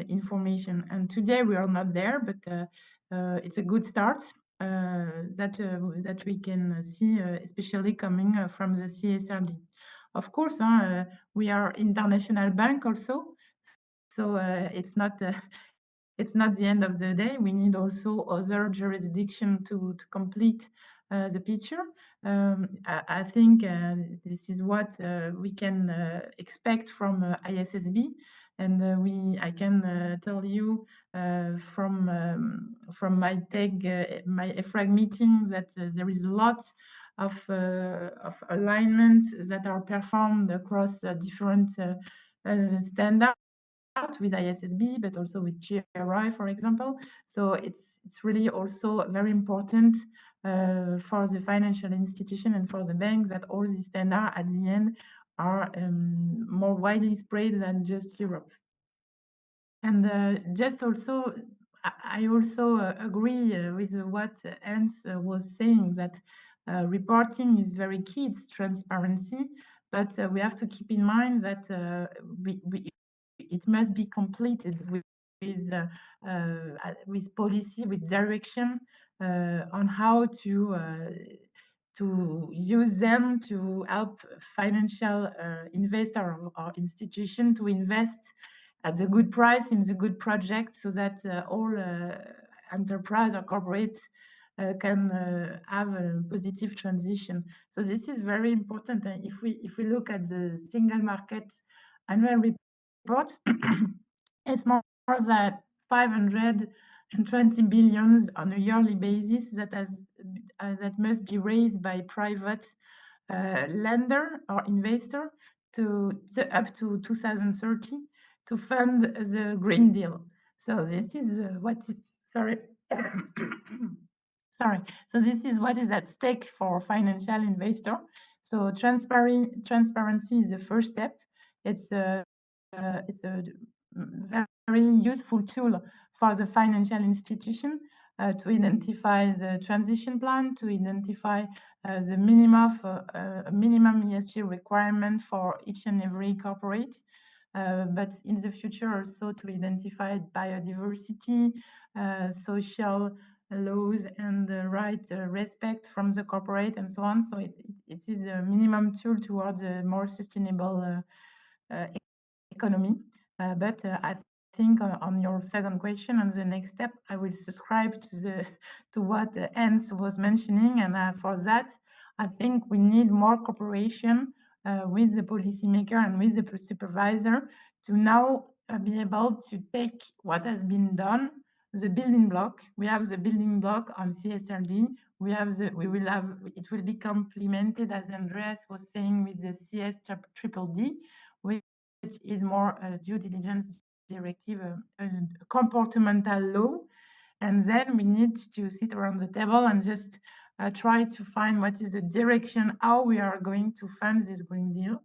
information. And today we are not there, but it's a good start that we can see, especially coming from the CSRD. Of course, we are international bank also, so it's not the end of the day. We need also other jurisdiction to complete the picture. I think this is what we can expect from ISSB, and I can tell you from my EFRAG meeting that there is a lot of alignment that are performed across different standards with ISSB, but also with GRI, for example. So it's really also very important for the financial institution and for the banks that all these standards at the end are more widely spread than just Europe. And just also, I also agree with what Hans was saying, that reporting is very key, it's transparency, but we have to keep in mind that it must be completed with policy, with direction on how to use them to help financial investor or institution to invest at the good price in the good project, so that all enterprise or corporate can have a positive transition. So this is very important. And if we look at the single market annual report, it's more than 520 billion on a yearly basis that must be raised by private lender or investor up to 2030 to fund the Green Deal. So this is sorry. So this is what is at stake for financial investor. So transparency is the first step. It's a very useful tool for the financial institution to identify the transition plan, to identify the minimum ESG requirement for each and every corporate, but in the future also to identify biodiversity, social laws and right respect from the corporate and so on. So it is a minimum tool towards a more sustainable economy. But I think on your second question, on the next step, I will subscribe to what Hans was mentioning, and for that, I think we need more cooperation with the policymaker and with the supervisor to now be able to take what has been done, the building block. We have the building block on CSRD. It will be complemented, as Andreas was saying, with the CSDDD, which is more due diligence directive, comportamental law. And then we need to sit around the table and just try to find what is the direction, how we are going to fund this Green Deal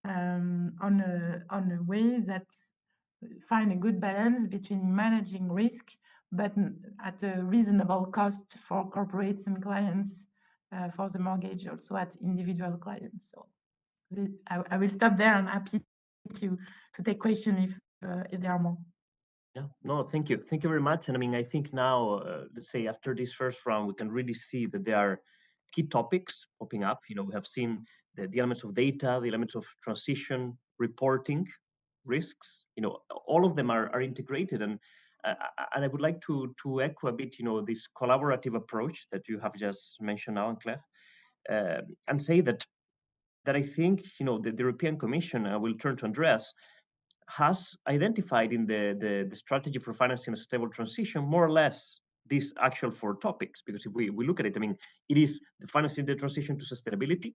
on a way that find a good balance between managing risk, but at a reasonable cost for corporates and clients, for the mortgage, also at individual clients. So I will stop there. I'm happy to take questions if there are more. Yeah, no, thank you. Thank you very much. And I mean, I think now, let's say after this first round, we can really see that there are key topics popping up. You know, we have seen the elements of data, the elements of transition, reporting, risks, you know, all of them are integrated. And I would like to echo a bit, you know, this collaborative approach that you have just mentioned now, Claire, and say that I think, you know, the European Commission, I will turn to Andreas, has identified in the strategy for financing a stable transition more or less these actual 4 topics. Because if we look at it, I mean, it is the financing the transition to sustainability,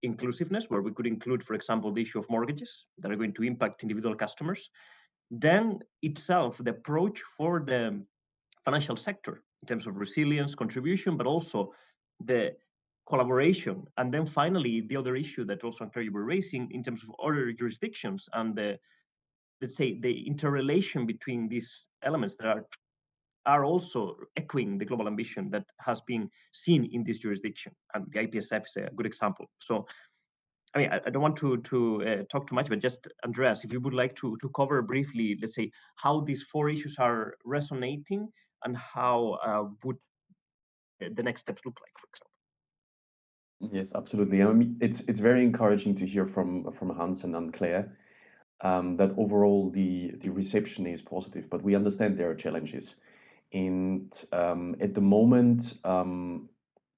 inclusiveness, where we could include, for example, the issue of mortgages that are going to impact individual customers. Then itself, the approach for the financial sector in terms of resilience, contribution, but also the collaboration. And then finally, the other issue that also Claire, you were raising in terms of other jurisdictions and the, let's say, the interrelation between these elements that are also echoing the global ambition that has been seen in this jurisdiction. And the IPSF is a good example. So, I mean, I don't want to talk too much, but just Andreas, if you would like to cover briefly, let's say, how these 4 issues are resonating and how would the next steps look like, for example. Yes, absolutely. I mean, it's very encouraging to hear from Hans and Claire that overall the reception is positive, but we understand there are challenges. And at the moment,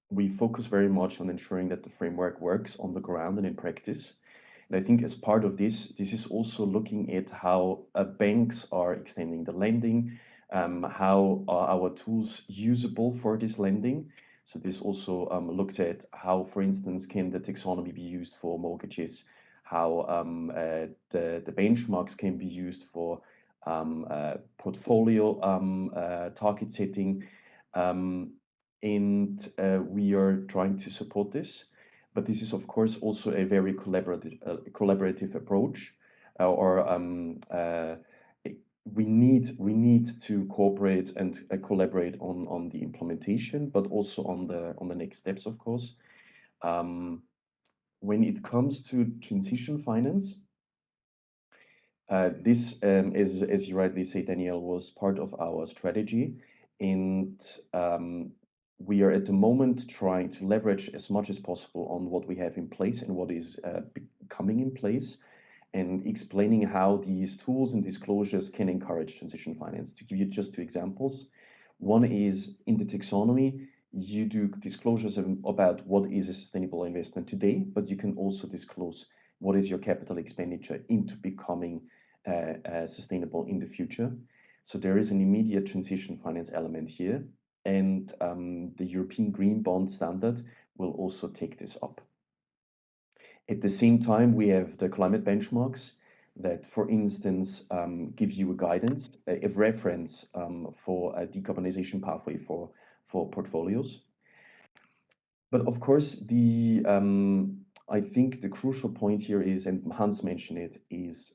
we focus very much on ensuring that the framework works on the ground and in practice. And I think as part of this is also looking at how banks are extending the lending, how are our tools usable for this lending. So this also looks at how, for instance, can the taxonomy be used for mortgages, how the benchmarks can be used for portfolio target setting. And we are trying to support this. But this is, of course, also a very collaborative approach. We need to cooperate and collaborate on the implementation, but also on the next steps, of course. When it comes to transition finance, this, as you rightly say, Danielle, was part of our strategy, and we are at the moment trying to leverage as much as possible on what we have in place and what is coming in place, and explaining how these tools and disclosures can encourage transition finance. To give you just 2 examples, one is in the taxonomy, you do disclosures about what is a sustainable investment today, but you can also disclose what is your capital expenditure into becoming sustainable in the future. So there is an immediate transition finance element here, and the European Green Bond Standard will also take this up. At the same time, we have the climate benchmarks that, for instance, give you a guidance, a reference for a decarbonization pathway for portfolios. But of course, I think the crucial point here is, and Hans mentioned it, is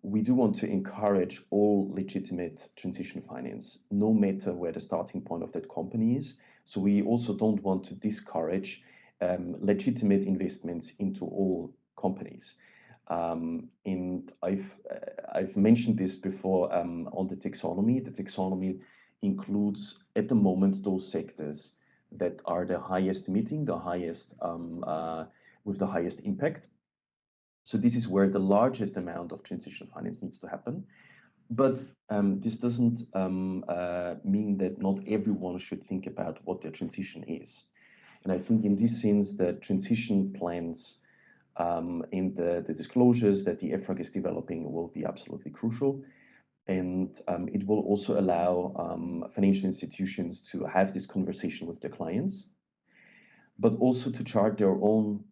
we do want to encourage all legitimate transition finance, no matter where the starting point of that company is. So we also don't want to discourage legitimate investments into all companies. And I've mentioned this before on the taxonomy. The taxonomy includes at the moment those sectors that are the highest emitting, the highest with the highest impact. So this is where the largest amount of transition finance needs to happen. But this doesn't mean that not everyone should think about what their transition is. And I think in this sense, the transition plans and the disclosures that the EFRAG is developing will be absolutely crucial. And it will also allow financial institutions to have this conversation with their clients, but also to chart their own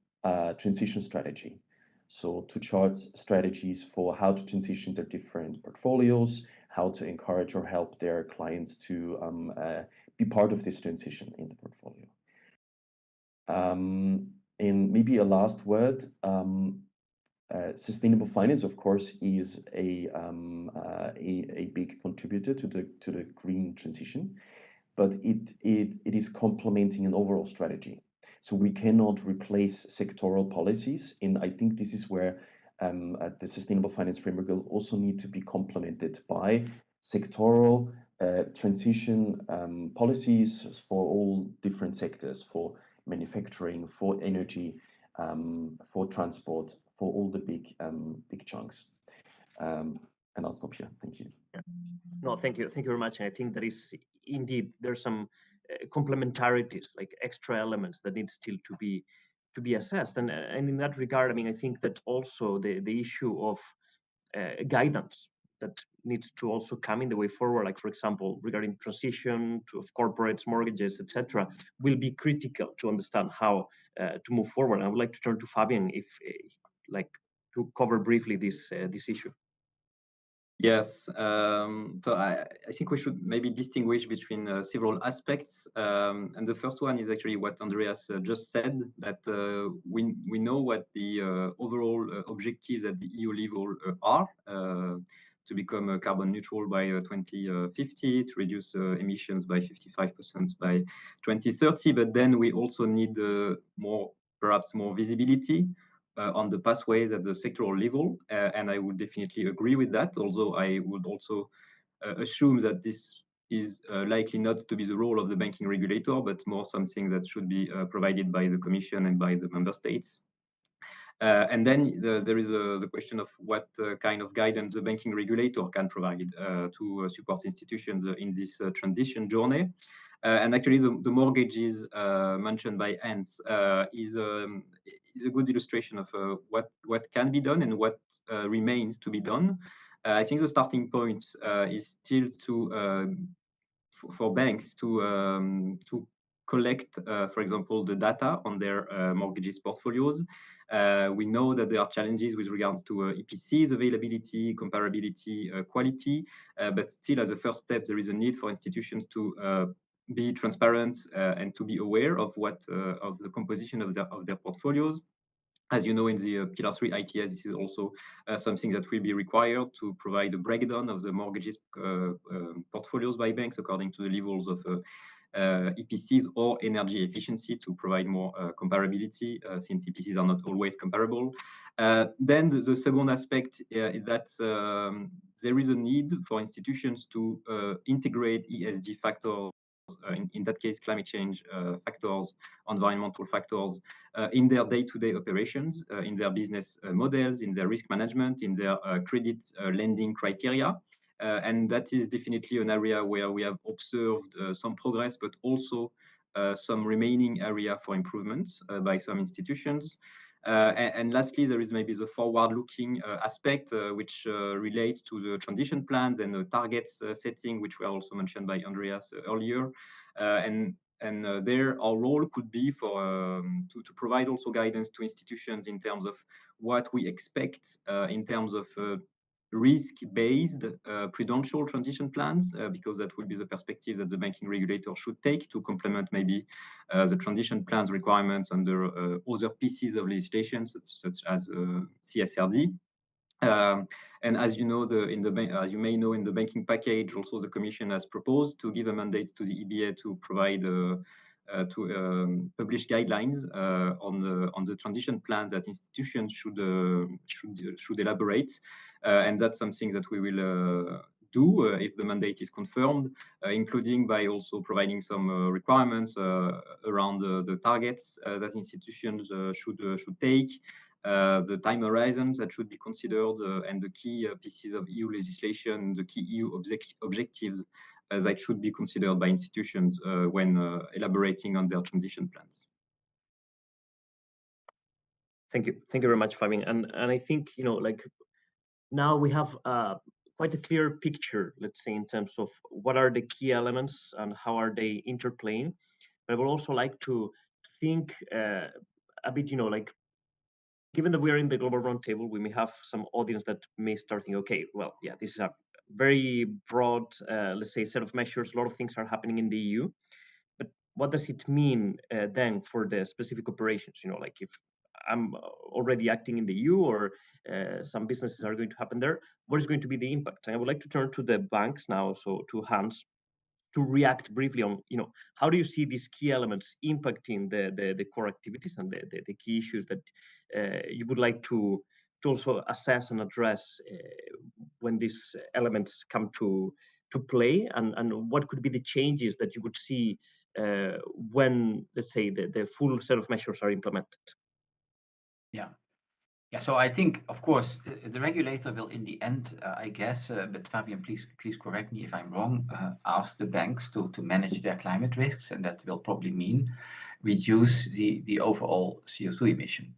transition strategy. So to chart strategies for how to transition their different portfolios, how to encourage or help their clients to be part of this transition in the portfolio. And maybe a last word, sustainable finance, of course, is a big contributor to the green transition, but it is complementing an overall strategy. So we cannot replace sectoral policies, and I think this is where the sustainable finance framework will also need to be complemented by sectoral transition policies for all different sectors, for manufacturing, for energy, for transport, for all the big chunks. And I'll stop here. Thank you. Yeah. No, thank you very much. And I think that is indeed there's some complementarities, like extra elements that need still to be assessed. And in that regard, I mean, I think that also the issue of guidance that needs to also come in the way forward, like for example, regarding transition of corporates, mortgages, etc., will be critical to understand how to move forward. I would like to turn to Fabian if like to cover briefly this issue. Yes, so I think we should maybe distinguish between several aspects. And the first one is actually what Andreas just said, that we know what the overall objectives at the EU level are, to become carbon neutral by 2050, to reduce emissions by 55% by 2030. But then we also need perhaps more visibility on the pathways at the sectoral level, and I would definitely agree with that, although I would also assume that this is likely not to be the role of the banking regulator, but more something that should be provided by the Commission and by the member states. And then there is the question of what kind of guidance the banking regulator can provide to support institutions in this transition journey. And actually, the mortgages mentioned by Hans is a good illustration of what can be done and what remains to be done. I think the starting point is still for banks to collect, for example, the data on their mortgages portfolios. We know that there are challenges with regards to EPCs availability, comparability, quality, but still as a first step, there is a need for institutions to be transparent and to be aware of of the composition of their portfolios. As you know, in the Pillar 3 ITS, this is also something that will be required to provide a breakdown of the mortgages portfolios by banks according to the levels of EPCs or energy efficiency to provide more comparability, since EPCs are not always comparable. Then the second aspect is that there is a need for institutions to integrate ESG factors, in that case, climate change factors, environmental factors, in their day-to-day operations, in their business models, in their risk management, in their credit lending criteria. And that is definitely an area where we have observed some progress, but also some remaining area for improvements by some institutions. And lastly, there is maybe the forward-looking aspect, which relates to the transition plans and the targets setting, which were also mentioned by Andreas earlier. And there, our role could be for to provide also guidance to institutions in terms of what we expect in terms of risk-based prudential transition plans, because that will be the perspective that the banking regulator should take to complement maybe the transition plans requirements under other pieces of legislation, such as CSRD. And as you know, as you may know, in the banking package, also the Commission has proposed to give a mandate to the EBA to provide to publish guidelines on the transition plans that institutions should elaborate, and that's something that we will do if the mandate is confirmed, including by also providing some requirements around the targets that institutions should take. The time horizons that should be considered, and the key pieces of EU legislation, the key EU objectives that should be considered by institutions when elaborating on their transition plans. Thank you very much, Fabien. And I think, you know, like now we have quite a clear picture, let's say, in terms of what are the key elements and how are they interplaying. But I would also like to think a bit, you know, like, given that we are in the global roundtable, we may have some audience that may start thinking, okay, well, yeah, this is a very broad, let's say, set of measures. A lot of things are happening in the EU, but what does it mean then for the specific operations? You know, like if I'm already acting in the EU, or some businesses are going to happen there, what is going to be the impact? And I would like to turn to the banks now, so to Hans, to react briefly on, you know, how do you see these key elements impacting the core activities and the key issues that you would like to also assess and address when these elements come to play, and what could be the changes that you would see when, let's say, the full set of measures are implemented? Yeah. Yeah, so I think, of course, the regulator will, in the end, I guess, but Fabien, please correct me if I'm wrong, ask the banks to manage their climate risks, and that will probably mean reduce the overall CO2 emission.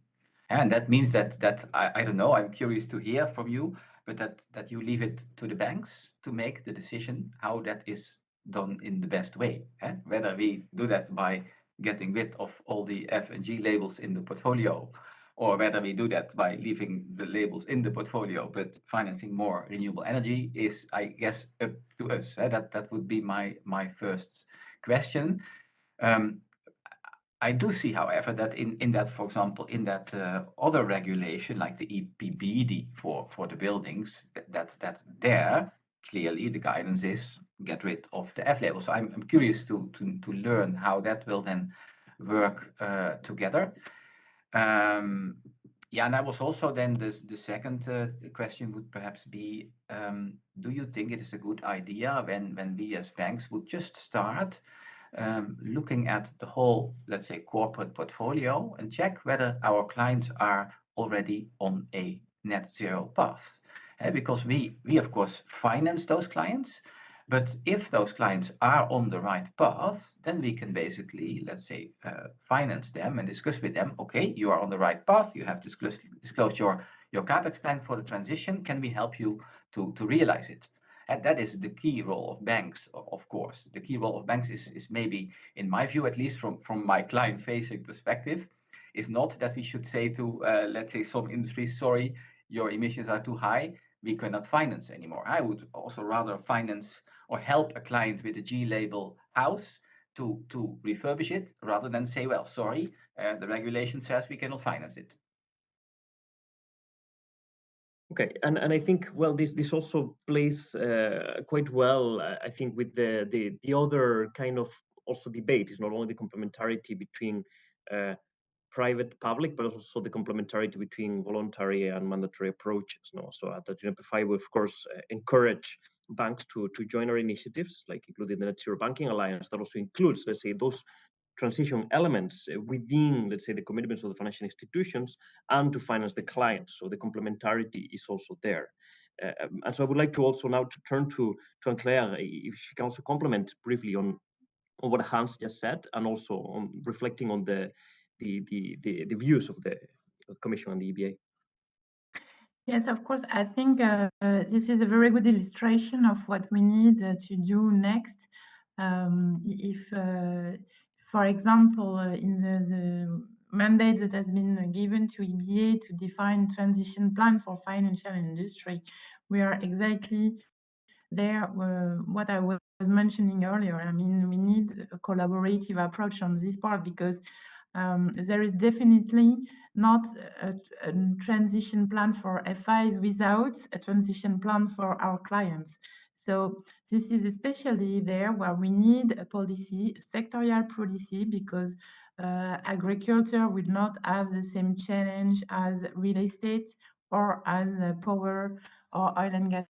And that means that I don't know, I'm curious to hear from you, but that you leave it to the banks to make the decision how that is done in the best way. Whether we do that by getting rid of all the F and G labels in the portfolio, or whether we do that by leaving the labels in the portfolio but financing more renewable energy is, I guess, up to us. That would be my first question. I do see, however, that in that, for example, in that other regulation, like the EPBD for the buildings, that there clearly the guidance is get rid of the F label. So I'm curious to learn how that will then work together. Yeah, and I was also then the second question would perhaps be, do you think it is a good idea when we as banks would just start looking at the whole, let's say, corporate portfolio and check whether our clients are already on a net zero path? Because we of course finance those clients, but if those clients are on the right path, then we can basically, let's say, finance them and discuss with them, okay, you are on the right path, you have disclosed your CapEx plan for the transition, can we help you to realize it? And that is the key role of banks, of course. The key role of banks is maybe, in my view, at least from my client-facing perspective, is not that we should say to, let's say, some industries, sorry, your emissions are too high, we cannot finance anymore. I would also rather finance or help a client with a G label house to refurbish it, rather than say, well, sorry, the regulation says we cannot finance it. Okay, and I think, well, this also plays quite well, I think, with the other kind of also debate. Is not only the complementarity between private public, but also the complementarity between voluntary and mandatory approaches. No, so at UNEP, we of course encourage banks to join our initiatives, like including the Net Zero Banking Alliance, that also includes, let's say, those transition elements within, let's say, the commitments of the financial institutions, and to finance the clients. So the complementarity is also there. And so I would like to also now to turn to Anne-Claire, if she can also comment briefly on what Hans just said, and also on reflecting on the views of the Commission and the EBA. Yes, of course. I think this is a very good illustration of what we need to do next. If, for example, in the mandate that has been given to EBA to define transition plan for financial industry. We are exactly there, what I was mentioning earlier. I mean, we need a collaborative approach on this part, because there is definitely not a transition plan for FIs without a transition plan for our clients. So this is especially there where we need a policy, a sectorial policy, because agriculture will not have the same challenge as real estate or as power or oil and gas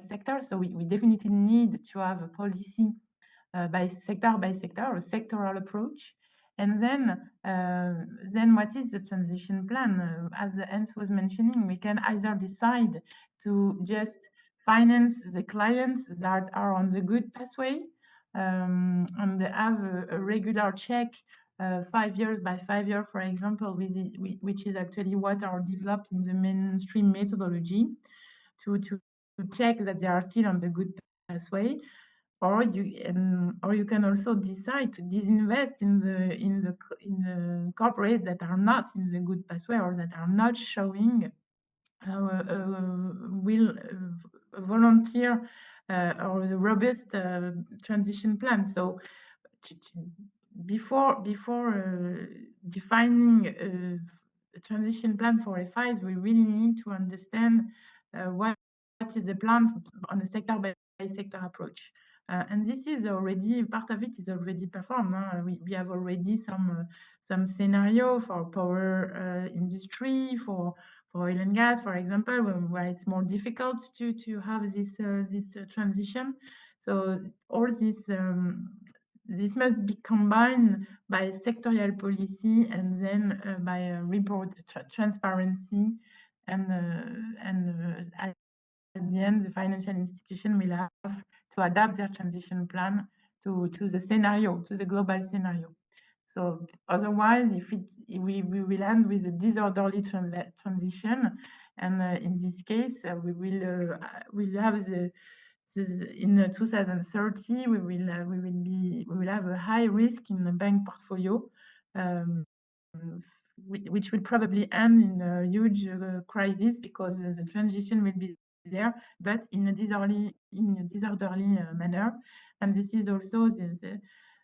sector. So we definitely need to have a policy by sector, a sectoral approach. And then what is the transition plan? As Hans was mentioning, we can either decide to just finance the clients that are on the good pathway, and have a regular check 5 years by 5 years, for example, which is actually what are developed in the mainstream methodology to check that they are still on the good pathway. Or you can also decide to disinvest in the corporates that are not in the good pathway, or that are not showing volunteer or the robust transition plan. So before defining a transition plan for FIs, we really need to understand what is the plan on a sector by sector approach. And this is already, part of it is already performed. We have already some scenario for power industry, for oil and gas, for example, where it's more difficult to have this transition. So all this must be combined by sectorial policy, and then by report transparency, and at the end, the financial institution will have to adapt their transition plan to the scenario, to the global scenario. So otherwise, we will end with a disorderly transition, and in this case, we will have in 2030 we will have a high risk in the bank portfolio, which will probably end in a huge crisis, because the transition will be there, but in a disorderly manner. And this is also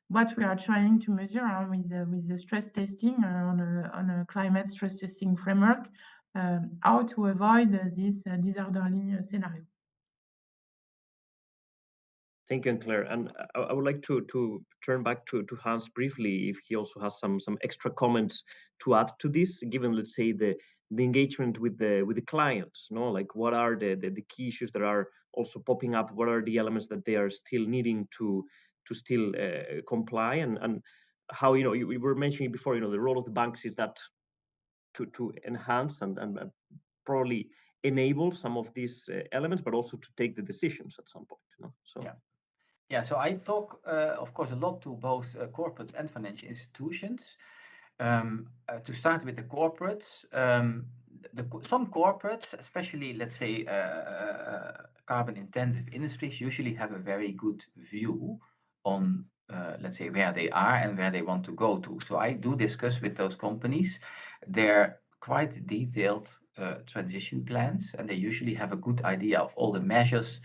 what we are trying to measure with the stress testing on a climate stress testing framework, how to avoid this disorderly scenario. Thank you, Claire. And I would like to turn back to Hans briefly, if he also has some extra comments to add to this, given, let's say, the engagement with the clients. Like, what are the key issues that are also popping up? What are the elements that they are still needing to still comply? And how, we were mentioning before, the role of the banks is that to enhance and probably enable some of these elements, but also to take the decisions at some point. So. Yeah, so I talk, of course, a lot to both corporates and financial institutions. To start with the corporates, some corporates, especially, let's say, carbon-intensive industries, usually have a very good view on, let's say, where they are and where they want to go to. So I do discuss with those companies their quite detailed transition plans, and they usually have a good idea of all the measures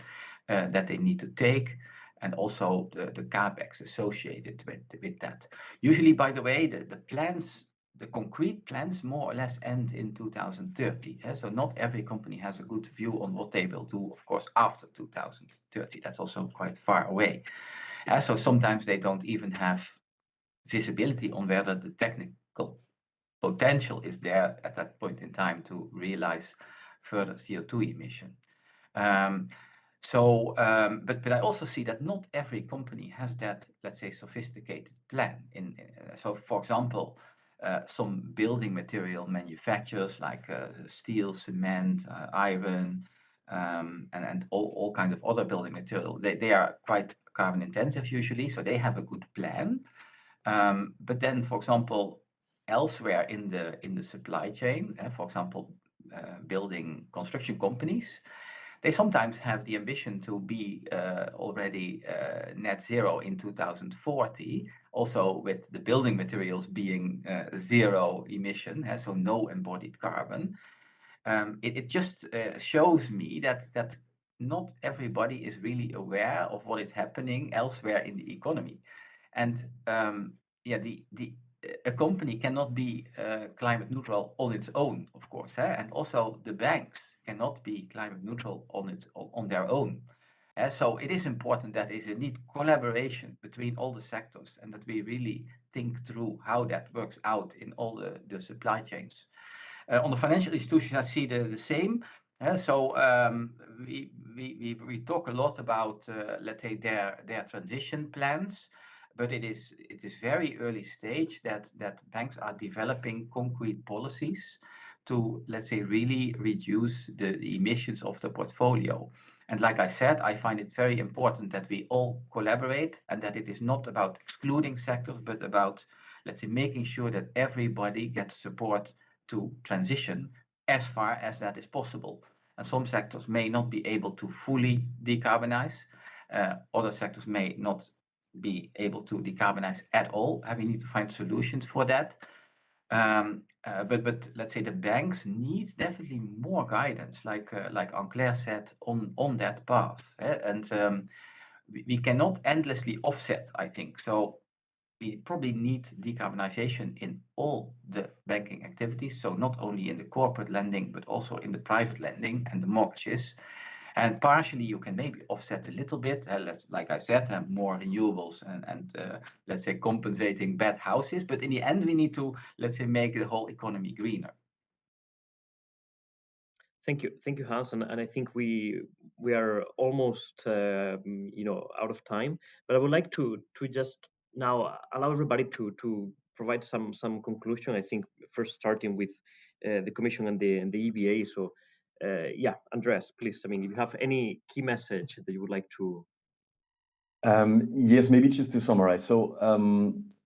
that they need to take, and also the capex associated with that. Usually, by the way, the plans, the concrete plans, more or less end in 2030. So not every company has a good view on what they will do, of course, after 2030. That's also quite far away. So sometimes they don't even have visibility on whether the technical potential is there at that point in time to realize further CO2 emission. But I also see that not every company has that, let's say, sophisticated plan. So, for example, some building material manufacturers like steel, cement, iron, and all kinds of other building material, they are quite carbon intensive usually, so they have a good plan. But then, for example, elsewhere in the supply chain, for example, building construction companies, They sometimes have the ambition to be already net zero in 2040, also with the building materials being zero emission, so no embodied carbon. It just shows me that not everybody is really aware of what is happening elsewhere in the economy. And yeah, a company cannot be climate neutral on its own, of course, and also the banks cannot be climate neutral on their own. So it is important that there is a neat collaboration between all the sectors and that we really think through how that works out in all the supply chains. On the financial institutions, I see the same. So we talk a lot about, let's say, their transition plans, but it is very early stage that banks are developing concrete policies to, let's say, really reduce the emissions of the portfolio. And like I said, I find it very important that we all collaborate and that it is not about excluding sectors, but about, let's say, making sure that everybody gets support to transition as far as that is possible. And some sectors may not be able to fully decarbonize. Other sectors may not be able to decarbonize at all. We need to find solutions for that. But let's say the banks need definitely more guidance, like Anne-Claire said, on that path. And we cannot endlessly offset, I think. So we probably need decarbonization in all the banking activities. So not only in the corporate lending, but also in the private lending and the mortgages. And partially you can maybe offset a little bit, like I said, more renewables and let's say compensating bad houses. But in the end, we need to, let's say, make the whole economy greener. Thank you, Hans. And I think we are almost out of time. But I would like to just now allow everybody to provide some conclusion. I think first starting with the Commission and the EBA. So yeah, Andreas, please. I mean, if you have any key message that you would like to. Yes, maybe just to summarize. So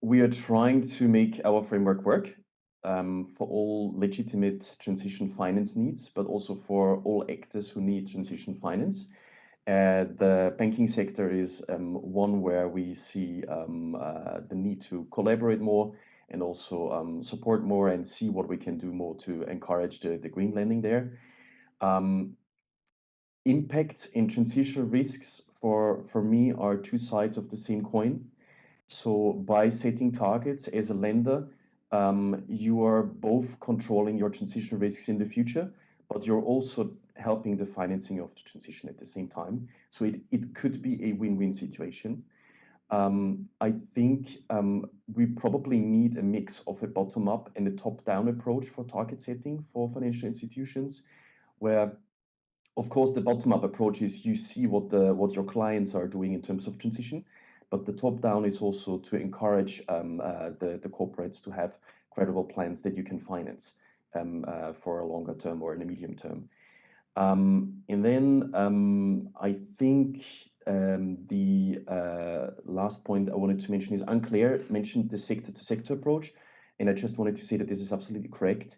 we are trying to make our framework work for all legitimate transition finance needs, but also for all actors who need transition finance. The banking sector is one where we see the need to collaborate more and also support more and see what we can do more to encourage the green lending there. Impacts and transition risks for me are two sides of the same coin. So by setting targets as a lender, you are both controlling your transition risks in the future, but you're also helping the financing of the transition at the same time. So it could be a win-win situation. I think we probably need a mix of a bottom-up and a top-down approach for target setting for financial institutions, where, of course, the bottom-up approach is you see what your clients are doing in terms of transition, but the top-down is also to encourage the corporates to have credible plans that you can finance for a longer term or in a medium term. And then I think the last point I wanted to mention is Anne-Claire mentioned the sector-to-sector approach, and I just wanted to say that this is absolutely correct.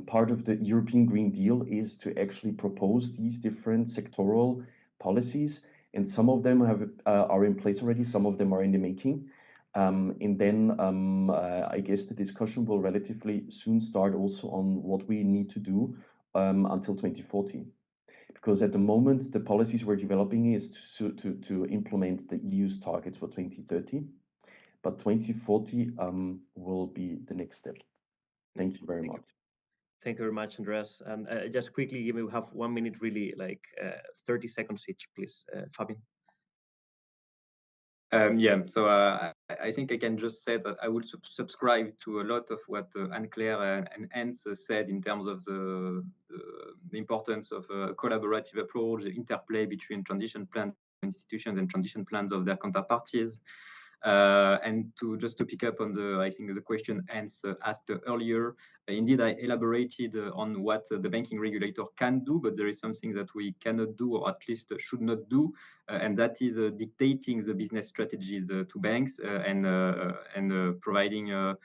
Part of the European Green Deal is to actually propose these different sectoral policies, and some of them are in place already, some of them are in the making. And then I guess the discussion will relatively soon start also on what we need to do until 2040. Because at the moment, the policies we're developing is to implement the EU's targets for 2030, but 2040 will be the next step. Thank you very much. Thank you very much, Andreas. And just quickly, if we have 1 minute, really, like 30 seconds each, please. Fabian. Yeah, so I think I can just say that I would subscribe to a lot of what Anne-Claire and Hans said in terms of the importance of a collaborative approach, the interplay between transition plan institutions and transition plans of their counterparties. And to pick up on I think the question Hans asked earlier, indeed I elaborated on what the banking regulator can do, but there is something that we cannot do, or at least should not do, and that is dictating the business strategies to banks and providing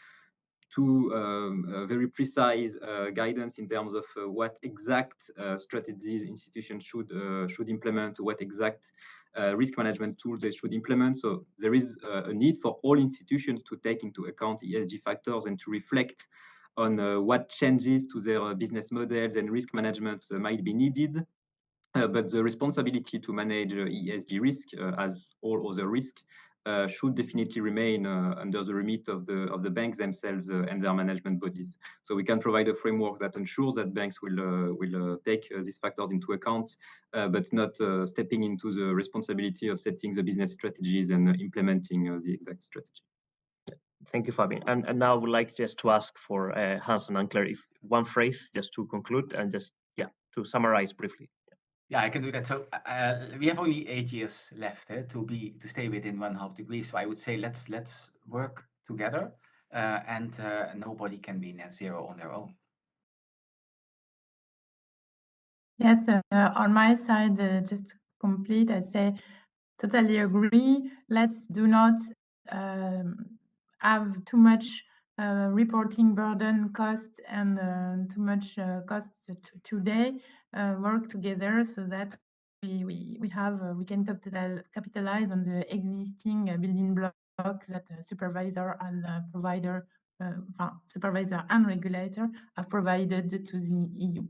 to very precise guidance in terms of what exact strategies institutions should implement, what exact risk management tools they should implement. So there is a need for all institutions to take into account ESG factors and to reflect on what changes to their business models and risk management might be needed. But the responsibility to manage ESG risk, as all other risks, should definitely remain under the remit of the banks themselves and their management bodies. So we can provide a framework that ensures that banks will take these factors into account, but not stepping into the responsibility of setting the business strategies and implementing the exact strategy. Thank you, Fabian. And now I would like just to ask for Hans and Claire, if one phrase just to conclude and just, yeah, to summarize briefly. Yeah, I can do that. So we have only 8 years left to stay within 1.5 degrees. So I would say let's work together, and nobody can be net zero on their own. Yes, on my side, just to complete, I say totally agree. Let's do not have too much reporting burden, cost, and too much costs today. Work together so that we can capitalize on the existing building block that supervisor and provider, supervisor and regulator have provided to the EU.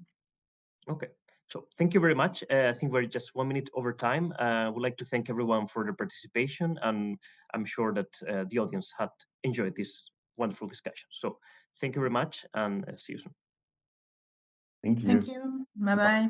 Okay. So thank you very much. I think we're just 1 minute over time. I would like to thank everyone for their participation, and I'm sure that the audience had enjoyed this wonderful discussion. So thank you very much, and see you soon. Thank you. Thank you. Bye-bye.